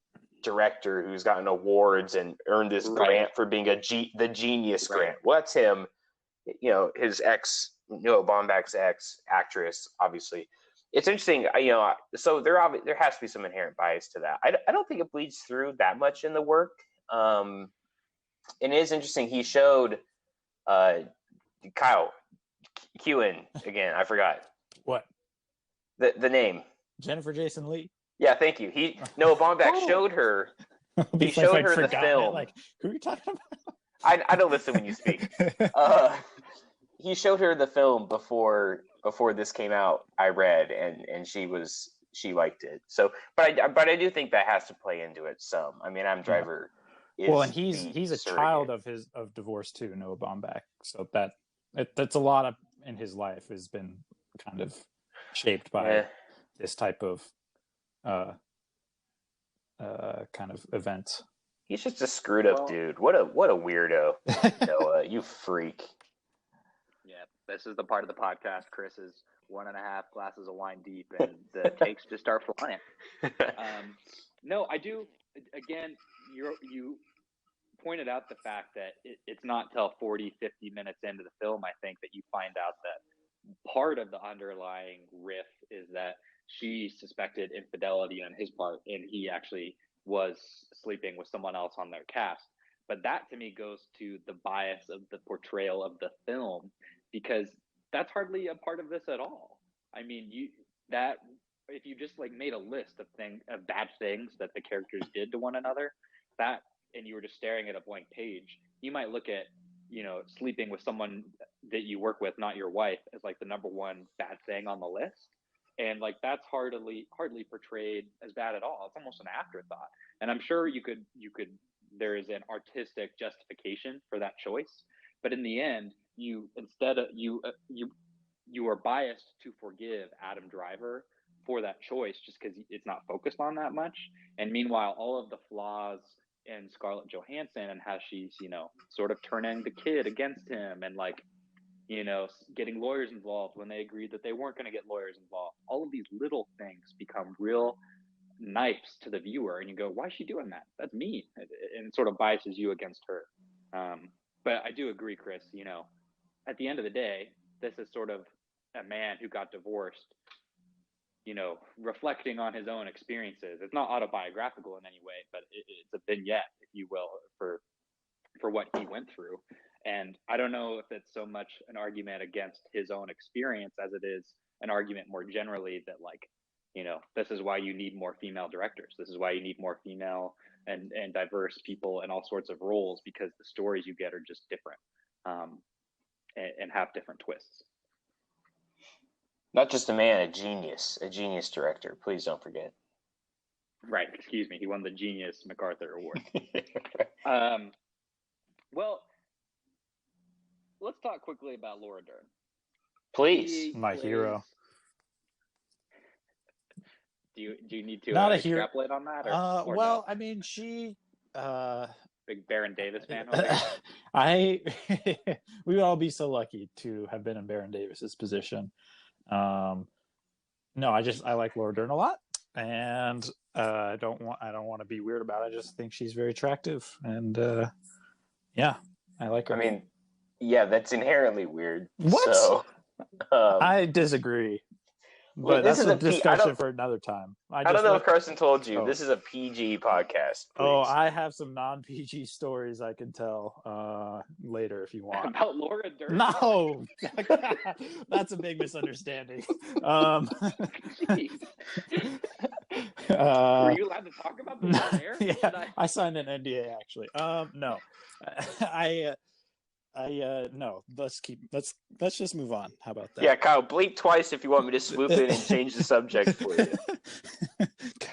director who's gotten awards and earned this grant for being the Genius Grant. Well, that's him. His ex, Noah Baumbach's ex actress, obviously. It's interesting, so there has to be some inherent bias to that. I don't think it bleeds through that much in the work. And it is interesting. He showed Kyle, cue in again. I forgot. What? The name. Jennifer Jason Lee. Yeah, thank you. Noah Baumbach showed her. He showed her the film. Like, who are you talking about? I don't listen when you speak. He showed her the film before this came out. I read, and she liked it. So, but I do think that has to play into it some. I mean, Adam Driver. Well, and he's a child of divorce too, Noah Baumbach. So that's a lot of in his life has been kind of shaped by this type of kind of event. He's just a screwed up dude. What a weirdo. Noah, you freak. Yeah, this is the part of the podcast Chris is 1.5 glasses of wine deep, and the takes just start flying. No, I do. Again, you pointed out the fact that it's not till 40, 50 minutes into the film, I think, that you find out that part of the underlying riff is that she suspected infidelity on his part, and he actually was sleeping with someone else on their cast. But that to me goes to the bias of the portrayal of the film, because that's hardly a part of this at all. I mean, if you just like made a list of bad things that the characters did to one another, and you were just staring at a blank page, you might look at, sleeping with someone that you work with, not your wife, as like the number one bad thing on the list. And like, that's hardly portrayed as bad at all. It's almost an afterthought. And I'm sure there is an artistic justification for that choice. But in the end, you are biased to forgive Adam Driver for that choice just because it's not focused on that much. And meanwhile, all of the flaws in Scarlett Johansson and how she's, sort of turning the kid against him and like, getting lawyers involved when they agreed that they weren't going to get lawyers involved. All of these little things become real knives to the viewer, and you go, why is she doing that? That's mean. And it sort of biases you against her. But I do agree, Chris, at the end of the day, this is sort of a man who got divorced, reflecting on his own experiences. It's not autobiographical in any way, but it's a vignette, if you will, for what he went through. And I don't know if it's so much an argument against his own experience as it is an argument more generally that, like, this is why you need more female directors. This is why you need more female and diverse people in all sorts of roles, because the stories you get are just different, and have different twists. Not just a man, a genius director. Please don't forget. Right. Excuse me. He won the Genius MacArthur Award. Well, let's talk quickly about Laura Dern. Please. My hero. Do you need to Not a extrapolate on that? Or well, no? I mean, she... Big Baron Davis fan. We would all be so lucky to have been in Baron Davis's position. No, I like Laura Dern a lot, and I don't want to be weird about it. I just think she's very attractive, and yeah, I like her. I mean, yeah, that's inherently weird. What? So, I disagree. But this that's is a discussion for another time. I don't know if Carson told you. This is a PG podcast. Please. Oh, I have some non-PG stories I can tell later if you want. About Laura Dern? No! That's a big misunderstanding. Were you allowed to talk about this on air? Yeah, I signed an NDA, actually. No. No, let's just move on. How about that? Yeah, Kyle, bleep twice if you want me to swoop in and change the subject for you.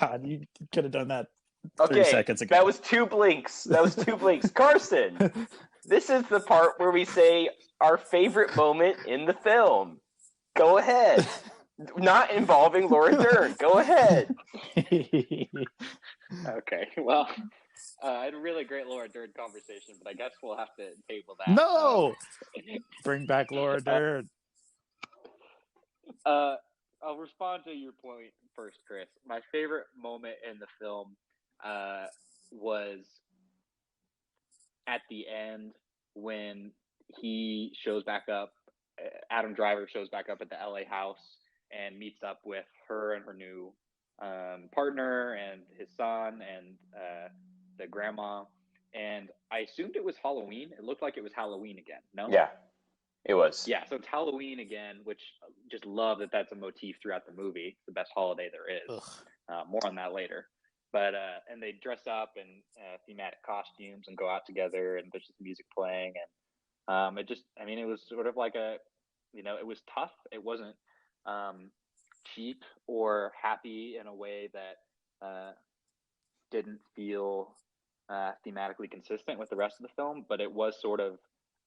God, you could have done that 3 seconds ago. That was 2 blinks. Carson, this is the part where we say our favorite moment in the film. Go ahead. Not involving Laura Dern. Go ahead. Okay, well... I had a really great Laura Dern conversation, but I guess we'll have to table that. No! Bring back Laura Dern. I'll respond to your point first, Chris. My favorite moment in the film was at the end when he shows back up, Adam Driver shows back up at the LA house and meets up with her and her new partner and his son and the grandma, and I assumed it was Halloween. It looked like it was Halloween again. No? Yeah, it was. Yeah, so it's Halloween again, which just love that that's a motif throughout the movie. It's the best holiday there is. More on that later. But and they dress up in thematic costumes and go out together, and there's just music playing, and it was sort of like it was tough. It wasn't cheap or happy in a way that didn't feel thematically consistent with the rest of the film, but it was sort of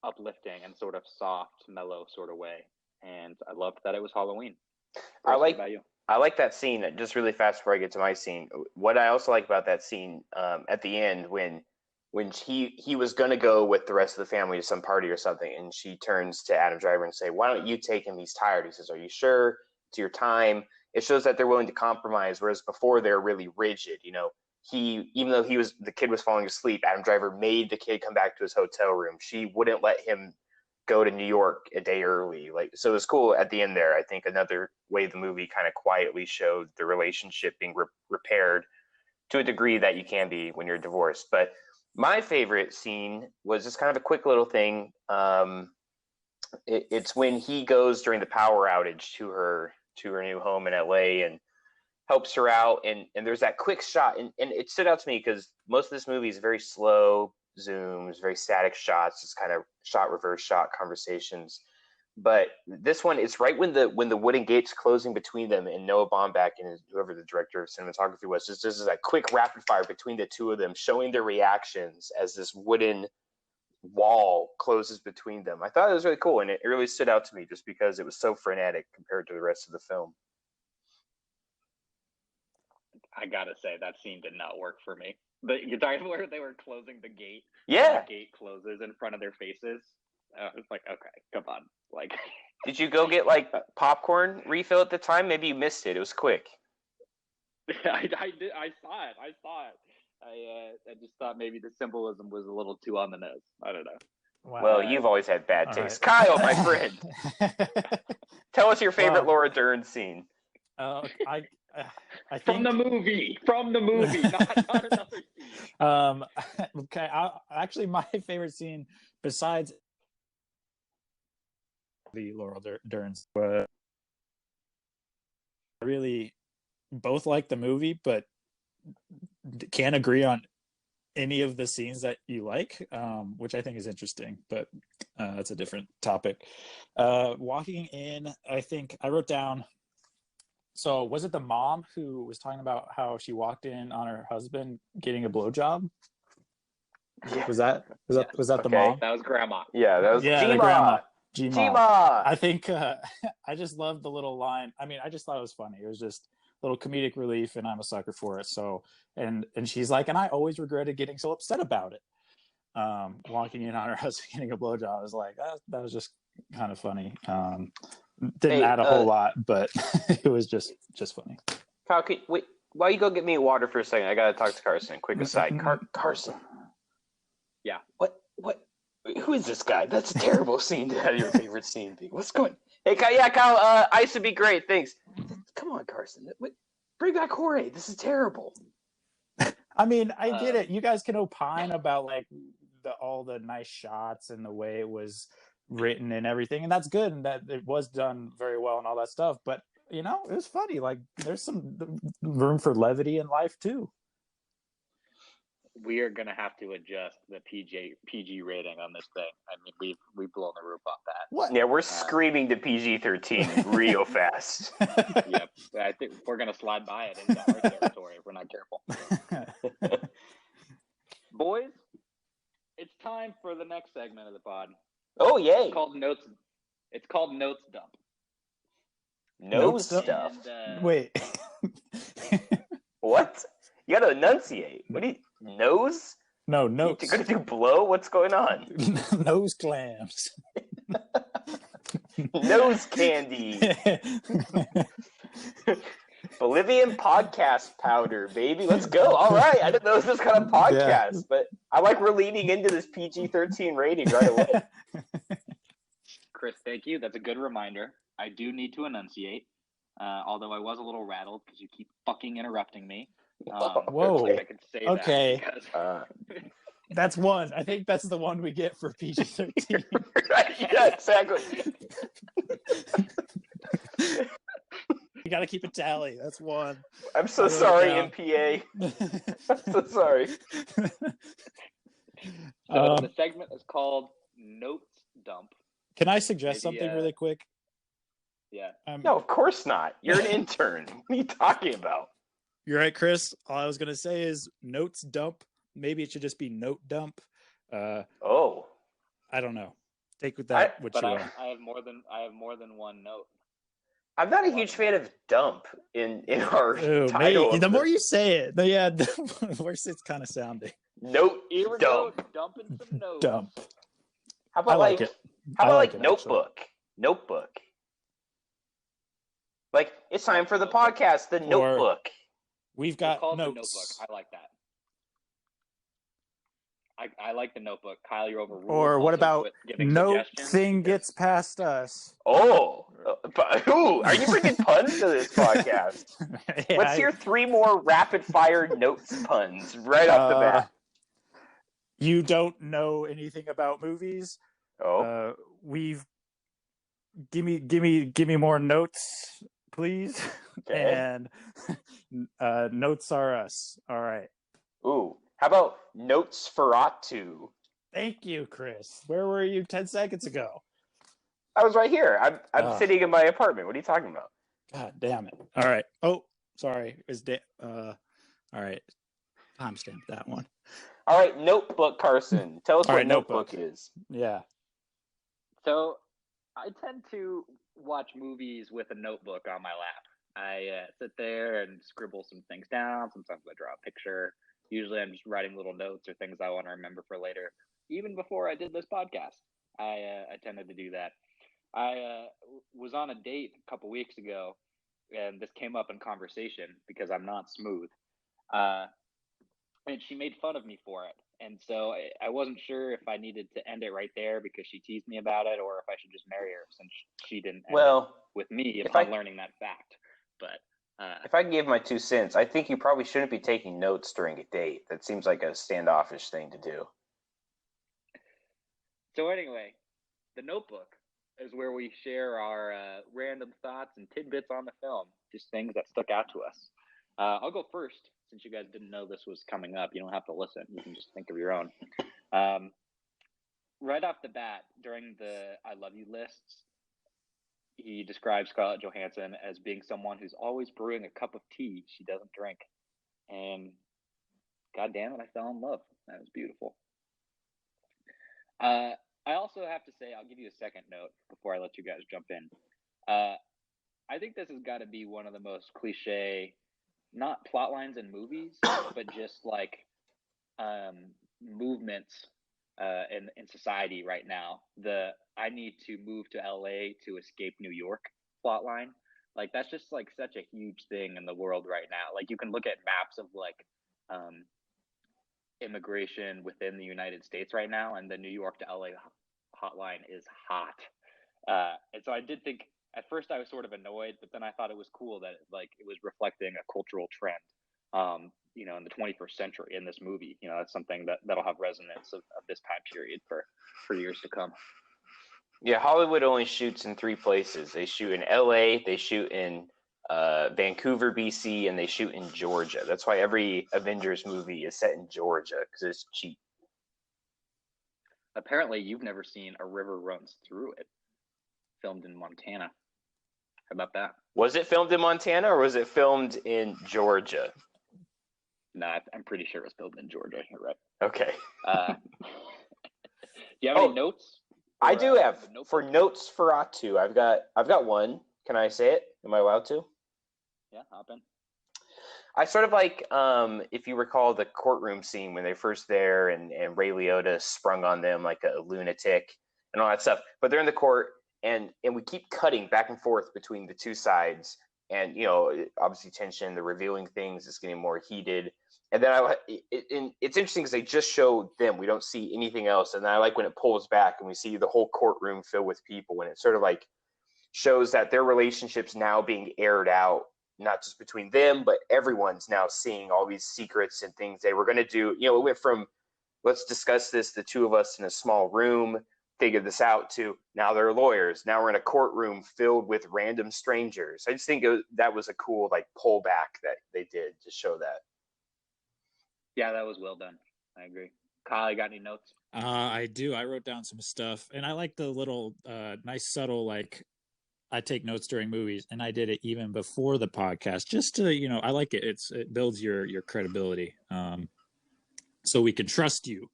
uplifting and sort of soft, mellow sort of way, and I loved that it was Halloween. I like I like that scene. Just really fast before I get to my scene. What I also like about that scene at the end when he was gonna go with the rest of the family to some party or something, and she turns to Adam Driver and say, "Why don't you take him? He's tired." He says, "Are you sure? It's your time." It shows that they're willing to compromise, whereas before they're really rigid. Even though the kid was falling asleep, Adam Driver made the kid come back to his hotel room. She wouldn't let him go to New York a day early. So it was cool at the end there. I think another way the movie kind of quietly showed the relationship being repaired to a degree that you can be when you're divorced. But my favorite scene was just kind of a quick little thing. It's when he goes during the power outage to her new home in LA and helps her out, and there's that quick shot, and it stood out to me because most of this movie is very slow zooms, very static shots, just kind of shot reverse shot conversations. But this one, it's right when the wooden gate's closing between them, and Noah Baumbach and whoever the director of cinematography was, just is a quick rapid fire between the two of them, showing their reactions as this wooden wall closes between them. I thought it was really cool, and it really stood out to me just because it was so frenetic compared to the rest of the film. I gotta say that scene did not work for me. You're talking where they were closing the gate. Yeah, the gate closes in front of their faces. I was like, okay, come on. Like, did you go get like popcorn refill at the time? Maybe you missed it. It was quick. I did. I saw it. I just thought maybe the symbolism was a little too on the nose. I don't know. Wow. Well, you've always had bad taste. Right. Kyle, my friend, tell us your favorite Laura Dern scene. I think... From the movie, not another scene. Okay. Actually, my favorite scene, besides the Laura Dern's, but I really both like the movie, but can't agree on any of the scenes that you like, which I think is interesting, but that's a different topic. Walking in, I think I wrote down, so was it the mom who was talking about how she walked in on her husband getting a blowjob? Yeah. Was that the mom? That was grandma. Yeah, that was the grandma. G-Ma. I think I just loved the little line. I mean, I just thought it was funny. It was just a little comedic relief, and I'm a sucker for it. So, and she's like, and I always regretted getting so upset about it. Walking in on her husband getting a blowjob, I was like, that was just kind of funny. Didn't add a whole lot, but it was just funny. Kyle, wait, while you go get me water for a second, I gotta talk to Carson. Quick aside, Carson. Yeah. What? Who is this guy? That's a terrible scene to have your favorite scene be. What's going? Hey, Kyle. Ice would be great. Thanks. Come on, Carson. Bring back Jorge. This is terrible. I mean, I get it. You guys can opine about like all the nice shots and the way it was written and everything, and that's good, and that it was done very well and all that stuff. But it was funny. Like, there's some room for levity in life too. We are gonna have to adjust the PG rating on this thing. I mean, we've blown the roof off that. What? Yeah, we're screaming to PG-13 real fast. Yep, I think we're gonna slide by it into our territory if we're not careful. Boys, it's time for the next segment of the pod. Oh yay! It's called Notes Dump. Nose stuff. Wait. What? You gotta enunciate. What do you nose? No, notes. You're gonna do blow? What's going on? Nose clams. Nose candy. Bolivian podcast powder, baby. Let's go. All right. I didn't know this was kind of podcast, but I like we're leaning into this PG-13 rating right away. Chris, thank you. That's a good reminder. I do need to enunciate, although I was a little rattled because you keep fucking interrupting me. Whoa. I could say okay. That that's one. I think that's the one we get for PG-13. Right. Yeah, exactly. You got to keep a tally. That's one. I'm so sorry, MPA. I'm so sorry. So the segment is called Notes Dump. Can I suggest something really quick? Yeah. No, of course not. You're an intern. What are you talking about? You're right, Chris. All I was going to say is notes dump. Maybe it should just be note dump. I don't know. Take with that what you are. I have more than one note. I'm not a huge fan of dump in our Ooh, title. the more you say it, the worse it's kind of sounding. Note Here we dump. go, dumping some notes. Dump. How about I like it. How about I like like it, notebook? Notebook. Like it's time for the podcast. The notebook. We've We'll got call it the notes. notebook. I like that. I like the notebook. Kyle, you're overruled. Or what Also about giving note suggestions thing because- gets past us? Oh, ooh, are you bringing puns to this podcast? Yeah, Let's hear 3 more rapid fire notes puns right off the bat. You don't know anything about movies? Oh, We've give me more notes, please. okay. And notes are us. All right. Ooh, how about notes feratu? Thank you, Chris. Where were you 10 seconds ago? I was right here. I'm sitting in my apartment. What are you talking about? God damn it. All right. Oh, sorry. All right. Timestamp that one. All right, notebook, Carson. Tell us All what right, notebook is. Yeah. So I tend to watch movies with a notebook on my lap. I sit there and scribble some things down. Sometimes I draw a picture. Usually I'm just writing little notes or things I want to remember for later. Even before I did this podcast, I tended to do that. I was on a date a couple weeks ago, and this came up in conversation because I'm not smooth. And she made fun of me for it. And so I wasn't sure if I needed to end it right there because she teased me about it, or if I should just marry her since she didn't end it with me upon learning that fact. But if I can give my 2 cents, I think you probably shouldn't be taking notes during a date. That seems like a standoffish thing to do. So anyway, the notebook is where we share our random thoughts and tidbits on the film, just things that stuck out to us. I'll go first, since you guys didn't know this was coming up. You don't have to listen. You can just think of your own. Right off the bat, during the I love you lists, he describes Scarlett Johansson as being someone who's always brewing a cup of tea she doesn't drink. And God damn it, I fell in love. That was beautiful. I also have to say, I'll give you a second note before I let you guys jump in. I think this has got to be one of the most cliche, not plot lines in movies, but just like movements in society right now. The I need to move to LA to escape New York plot line. Like that's just like such a huge thing in the world right now. Like you can look at maps of like immigration within the United States right now, and the New York to LA hotline is hot. And so I did think at first I was sort of annoyed, but then I thought it was cool that like it was reflecting a cultural trend, you know, in the 21st century in this movie. You know, that's something that'll have resonance of this time period for years to come. Yeah, Hollywood only shoots in 3 places. They shoot in LA, they shoot in Vancouver, BC, and they shoot in Georgia. That's why every Avengers movie is set in Georgia, because it's cheap. Apparently, you've never seen A River Runs Through It, filmed in Montana. How about that? Was it filmed in Montana, or was it filmed in Georgia? No, I'm pretty sure it was filmed in Georgia. You're right. Okay. Do you have any notes? I do have. For notes for Atu, I've got one. Can I say it? Am I allowed to? Yeah, hop in. I sort of like, if you recall the courtroom scene when they're first there and Ray Liotta sprung on them like a lunatic and all that stuff. But they're in the court and we keep cutting back and forth between the 2 sides. And, you know, obviously tension, the revealing things is getting more heated. And then it's interesting because they just show them. We don't see anything else. And then I like when it pulls back and we see the whole courtroom filled with people. And it sort of like shows that their relationship's now being aired out, not just between them, but everyone's now seeing all these secrets and things they were going to do. You know, it went from, let's discuss this, the 2 of us in a small room, figure this out, to now they're lawyers. Now we're in a courtroom filled with random strangers. I just think that was a cool like pullback that they did to show that. Yeah, that was well done. I agree. Kyle, you got any notes? I do. I wrote down some stuff, and I like the little nice subtle like I take notes during movies, and I did it even before the podcast just to, you know, I like it. It builds your credibility, so we can trust you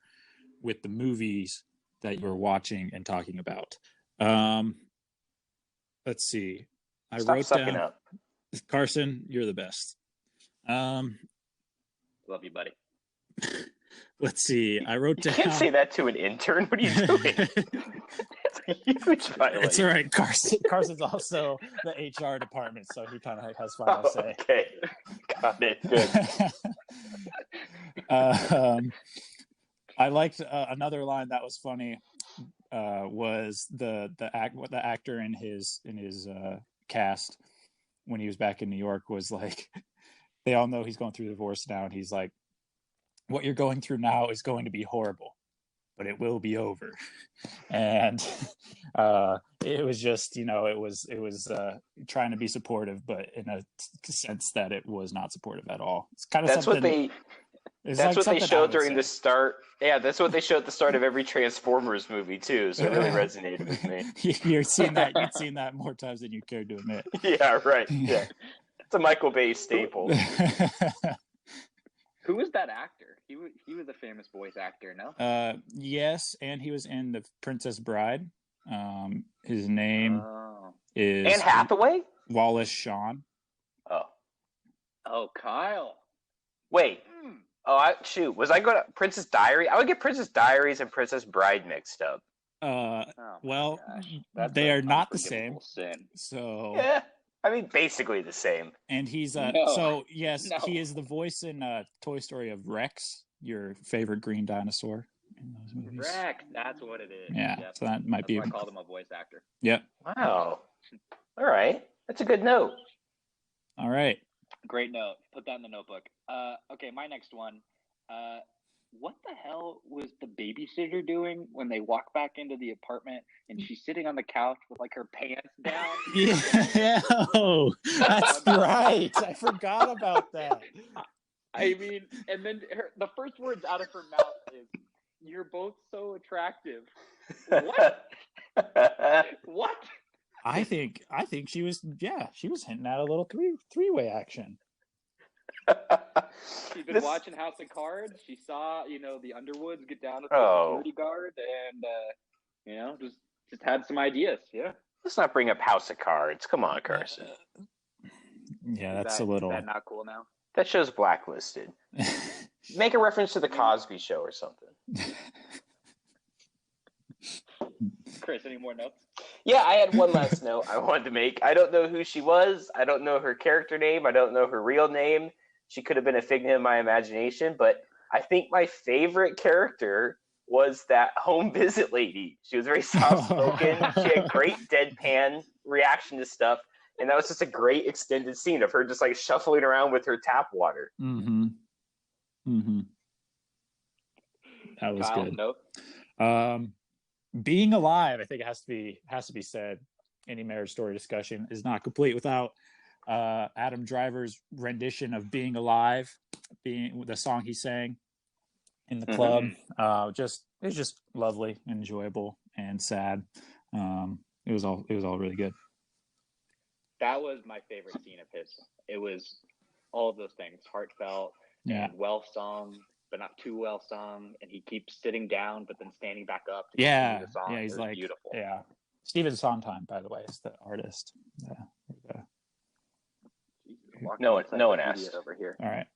with the movies that you're watching and talking about. Let's see. Stop sucking down, up. Carson, you're the best. Love you, buddy. Let's see. I wrote You down. can't say that to an intern. What are you doing? It's a huge violation. It's all right. Carson's also the HR department, so he kind of has final say. Okay, got it. Good. I liked another line that was funny. Was the actor in his cast when he was back in New York was like, they all know he's going through divorce now, and he's like, what you're going through now is going to be horrible, but it will be over. And it was just, it was trying to be supportive, but in a sense that it was not supportive at all. It's kind of That's what they showed during the start. Yeah, that's what they show at the start of every Transformers movie too. So it really resonated with me. You've seen that more times than you cared to admit. Yeah, right. Yeah, it's a Michael Bay staple. Who was that actor? He was a famous voice actor, no? Yes, and he was in The Princess Bride. His name is Anne Hathaway? Wallace Shawn. Oh, Kyle. Wait. Was I going to Princess Diary? I would get Princess Diaries and Princess Bride mixed up. Well, they are not the same. Sin. So yeah. I mean, basically the same. And he's he is the voice in Toy Story of Rex, your favorite green dinosaur in those movies. Rex, that's what it is. Yeah, yep. So that might be. I called him a voice actor. Yep. Wow. All right, that's a good note. All right. Great note. Put that in the notebook. Okay, my next one. What the hell was the babysitter doing when they walk back into the apartment and she's sitting on the couch with like her pants down? Yeah, that's right. I forgot about that. I mean, and then the first words out of her mouth is, "You're both so attractive." What? What? I think she was hinting at a little three-way action. She's been watching House of Cards. She saw, the Underwoods get down with the security guard, and just had some ideas. Yeah. Let's not bring up House of Cards. Come on, Carson. Yeah, that's a little. Is that not cool now? That show's blacklisted. Make a reference to the Cosby Show or something. Chris, any more notes? Yeah, I had one last note I wanted to make. I don't know who she was. I don't know her character name. I don't know her real name. She could have been a figment of my imagination, but I think my favorite character was that home visit lady. She was very soft-spoken. She had great deadpan reaction to stuff, and that was just a great extended scene of her just like shuffling around with her tap water. Mm-hmm. Mm-hmm. That was good. Nope. Being alive, I think it has to be said. Any Marriage Story discussion is not complete without Adam Driver's rendition of "Being Alive," being the song he sang in the club. It was just lovely, enjoyable, and sad. It was all really good. That was my favorite scene of his. It was all of those things, heartfelt and well sung, but not too well sung. And he keeps sitting down, but then standing back up to continue the song. Yeah, he's like beautiful. Yeah, Stephen Sondheim, by the way, is the artist. No one asked over here. All right.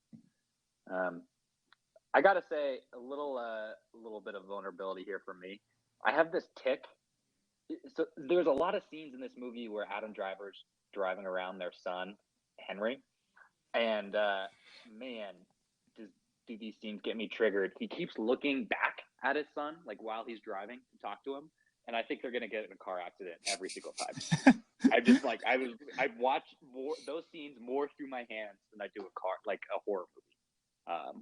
I gotta say a little bit of vulnerability here from me. I have this tick. So there's a lot of scenes in this movie where Adam Driver's driving around their son, Henry, and man, do these scenes get me triggered. He keeps looking back at his son, like while he's driving to talk to him, and I think they're gonna get in a car accident every single time. I've watched those scenes more through my hands than I do a horror movie.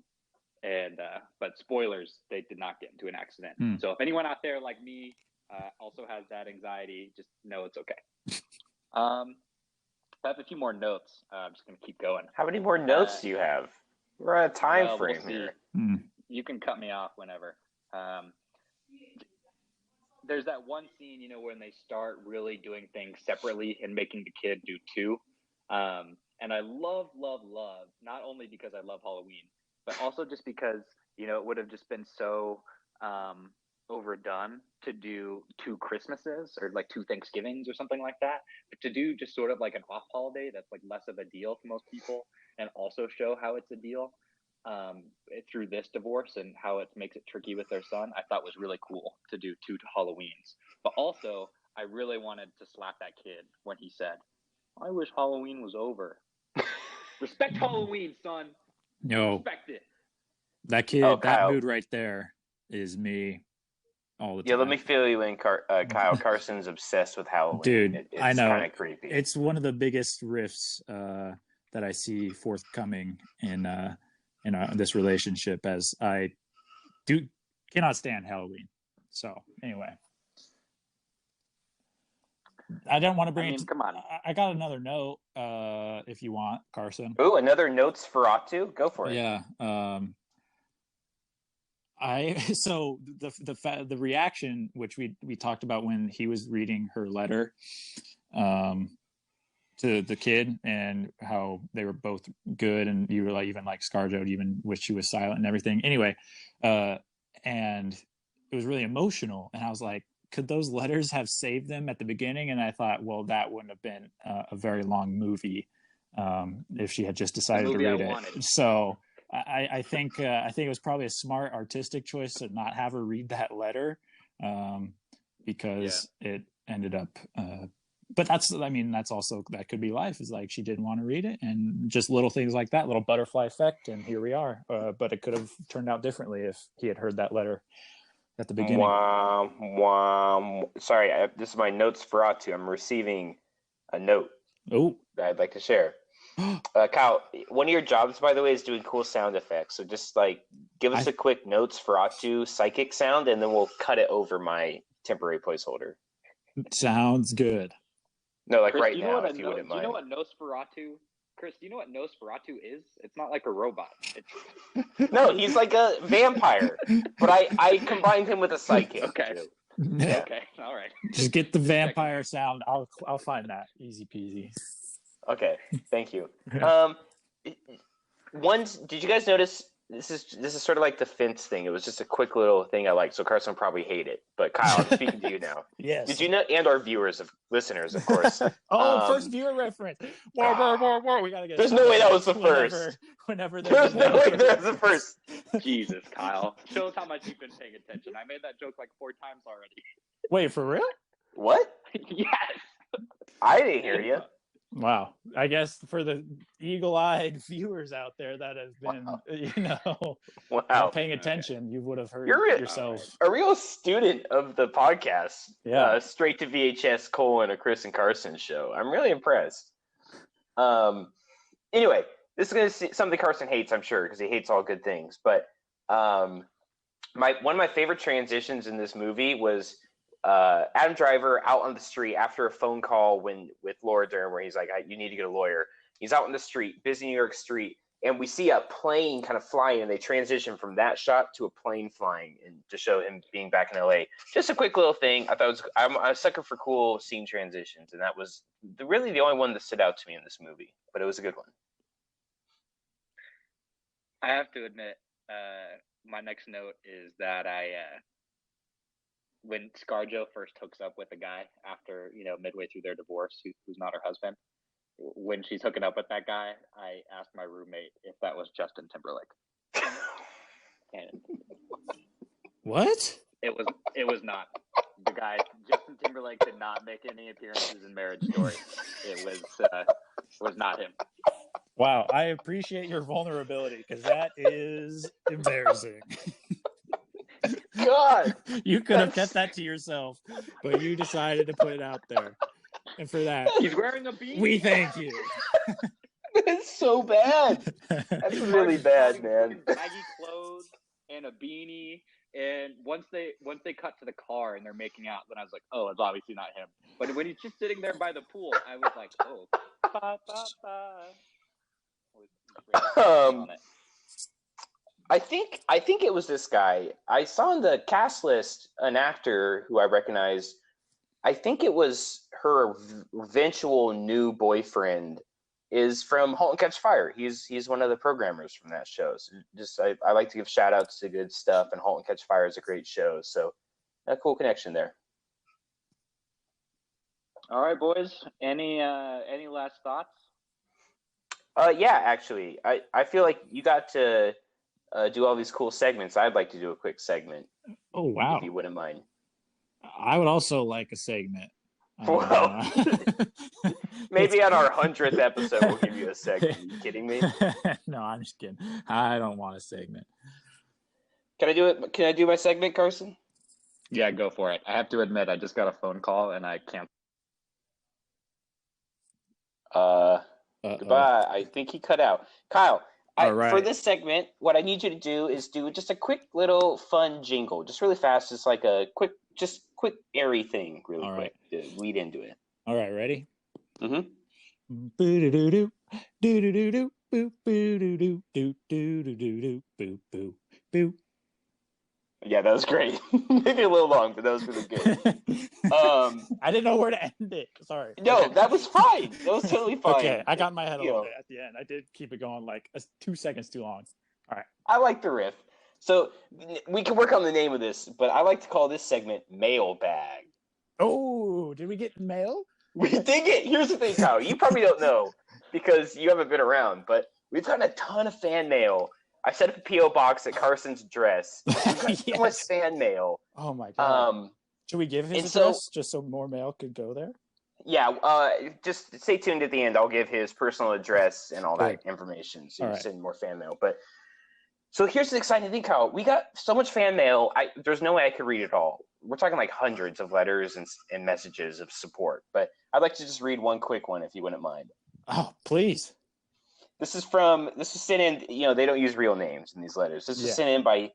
But spoilers, they did not get into an accident. So if anyone out there like me also has that anxiety, just know it's okay. I have a few more notes. I'm just gonna keep going. How many more notes do you have? We're on a time frame here. You can cut me off whenever. There's that one scene, when they start really doing things separately and making the kid do two. And I love, not only because I love Halloween, but also just because, it would have just been so overdone to do 2 Christmases or like 2 Thanksgivings or something like that. But to do just sort of like an off holiday that's like less of a deal to most people, and also show how it's a deal through this divorce and how it makes it tricky with their son, I thought was really cool to do 2 Halloweens. But also, I really wanted to slap that kid when he said, "I wish Halloween was over." Respect Halloween, son. No, Respect it. that kid, Oh, that Kyle. mood right there is me all the time. Yeah, let me fill you in, Kyle. Carson's obsessed with Halloween. Dude, It's I know. kind of creepy. It's one of the biggest rifts that I see forthcoming in this relationship, as I cannot stand Halloween. So anyway, I don't want to bring. Come on. I got another note, if you want, Carson. Ooh, another notes for Atu? Go for it. Yeah. So the reaction, which we talked about when he was reading her letter to the kid, and how they were both good, and you were like, even like ScarJo even wish she was silent and everything. Anyway, and it was really emotional, and I was like, could those letters have saved them at the beginning? And I thought, well, that wouldn't have been a very long movie if she had just decided to read it. So I think it was probably a smart artistic choice to not have her read that letter, because it ended up. But that's also, that could be life. Is like she didn't want to read it, and just little things like that, little butterfly effect, and here we are. But it could have turned out differently if he had heard that letter at the beginning. Sorry, this is my notes for Atu. I'm receiving a note that I'd like to share. Kyle, one of your jobs, by the way, is doing cool sound effects. So just like give us a quick notes for Atu psychic sound, and then we'll cut it over my temporary placeholder. Sounds good. No, like Chris, right now, if you wouldn't mind. Do you know what Nosferatu? Chris, do you know what Nosferatu is? It's not like a robot. No, he's like a vampire. But I combined him with a psychic. Okay. Yeah. Okay. All right. Just get the vampire sound. I'll find that. Easy peasy. Okay. Thank you. Did you guys notice? This is sort of like the fence thing. It was just a quick little thing I liked. So Carson will probably hate it. But Kyle, I'm speaking to you now. Yes. Did you know? And our listeners, of course. First viewer reference. More. We gotta get. There's no way that was the first. Whenever there's no way that was the first. Jesus, Kyle, shows how much you've been paying attention. I made that joke like 4 times already. Wait, for real? What? Yes. I didn't hear you. Wow. I guess for the eagle-eyed viewers out there that have been, paying attention, you would have heard yourself. A real student of the podcast. Yeah. Straight to VHS : a Chris and Carson show. I'm really impressed. Anyway, this is going to be something Carson hates, I'm sure, because he hates all good things. But one of my favorite transitions in this movie was Adam Driver out on the street after a phone call with Laura Dern, where he's like, "You need to get a lawyer." He's out on the street, busy New York street, and we see a plane kind of flying, and they transition from that shot to a plane flying, and to show him being back in LA. Just a quick little thing. I thought I'm a sucker for cool scene transitions, and that was really the only one that stood out to me in this movie. But it was a good one. I have to admit, my next note is that when ScarJo first hooks up with a guy after, midway through their divorce, who's not her husband, when she's hooking up with that guy, I asked my roommate if that was Justin Timberlake. And what? It was not. The guy, Justin Timberlake, did not make any appearances in Marriage Story. It was not him. Wow, I appreciate your vulnerability, because that is embarrassing. God, you could have kept that to yourself, but you decided to put it out there, and for that, he's wearing a beanie. We thank you. That's so bad. That's really bad, man. Baggy clothes and a beanie, and once they cut to the car and they're making out, then I was like, oh, it's obviously not him. But when he's just sitting there by the pool, I was like, oh, ba, ba, ba. I think it was this guy. I saw on the cast list an actor who I recognized. I think it was her eventual new boyfriend is from *Halt and Catch Fire*. He's one of the programmers from that show. So I like to give shout outs to good stuff, and *Halt and Catch Fire* is a great show. So a cool connection there. All right, boys. Any last thoughts? Yeah, actually, I feel like you got to do all these cool segments. I'd like to do a quick segment. Oh, wow. If you wouldn't mind. I would also like a segment. Well, maybe on our 100th episode, we'll give you a segment. Are you kidding me? No, I'm just kidding. I don't want a segment. Can I do it? Can I do my segment, Carson? Yeah, go for it. I have to admit, I just got a phone call and I can't. Goodbye. I think he cut out. Kyle, right. For this segment, what I need you to do is do just a quick little fun jingle, just really fast, just like a quick airy thing, really All quick to lead into it. All right, ready? Mm-hmm. Boo-doo-doo-doo, doo-doo-doo-doo, boo, boo-doo-doo, doo-doo-doo-doo, boo, boo, boo. Yeah, that was great. Maybe a little long, but that was really good. I didn't know where to end it. Sorry. No, Okay. that was fine. That was totally fine. Okay, I got in my head a little bit at the end. I did keep it going like 2 seconds too long. All right. I like the riff. So we can work on the name of this, but I like to call this segment Mailbag. Oh, did we get mail? We did get. Here's the thing, Kyle. You probably don't know because you haven't been around, but we've gotten a ton of fan mail. I set up a P.O. box at Carson's address. We've got Yes. so much fan mail. Oh my god. Should we give his address just so more mail could go there? Yeah, just stay tuned at the end. I'll give his personal address and all that information so you can send more fan mail. But so here's the exciting thing, Kyle. We got so much fan mail. There's no way I could read it all. We're talking like hundreds of letters and messages of support. But I'd like to just read one quick one if you wouldn't mind. Oh, please. This is sent in, they don't use real names in these letters. This is sent in by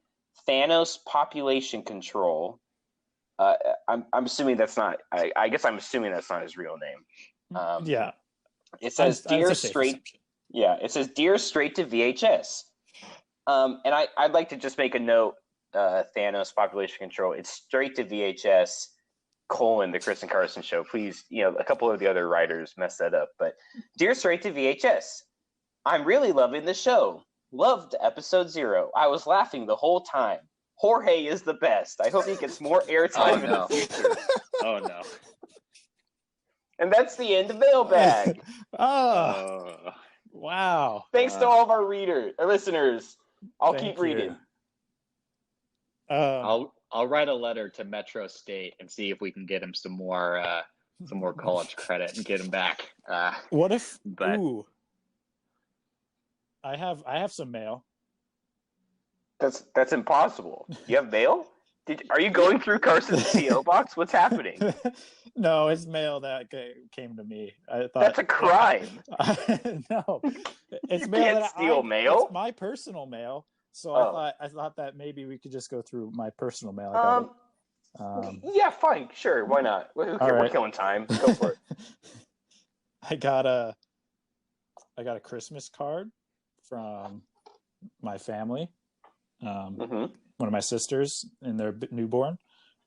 Thanos Population Control. I'm assuming that's not, I guess I'm assuming that's not his real name. Yeah. It says, Dear Straight to VHS. And I'd like to just make a note, Thanos Population Control. It's straight to VHS, the Chris and Carson Show. Please, a couple of the other writers messed that up. But Dear Straight to VHS, I'm really loving the show. Loved episode 0. I was laughing the whole time. Jorge is the best. I hope he gets more airtime in the future. Oh, no. And that's the end of Mailbag. Wow. Thanks to all of our listeners. I'll keep reading. I'll write a letter to Metro State and see if we can get him some more college credit and get him back. What if? Ooh, I have some mail. That's impossible. You have mail? Are you going through Carson's P.O. box? What's happening? No, it's mail that came to me. I thought that's a crime. No, it's you mail. Can't steal mail. It's my personal mail. So I thought that maybe we could just go through my personal mail. Yeah, fine, sure, why not? We're killing time. Go for it. I got a Christmas card from my family. One of my sisters and their newborn,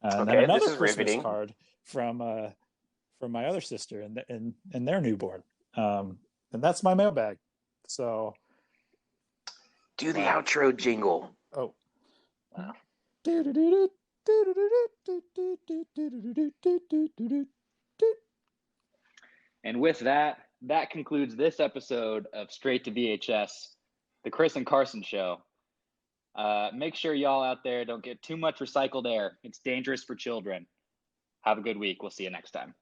and then another Christmas card from my other sister and their newborn, and that's my mailbag. So, do the outro jingle. Oh, wow! And with that concludes this episode of Straight to VHS, the Chris and Carson Show. Make sure y'all out there don't get too much recycled air. It's dangerous for children. Have a good week. We'll see you next time.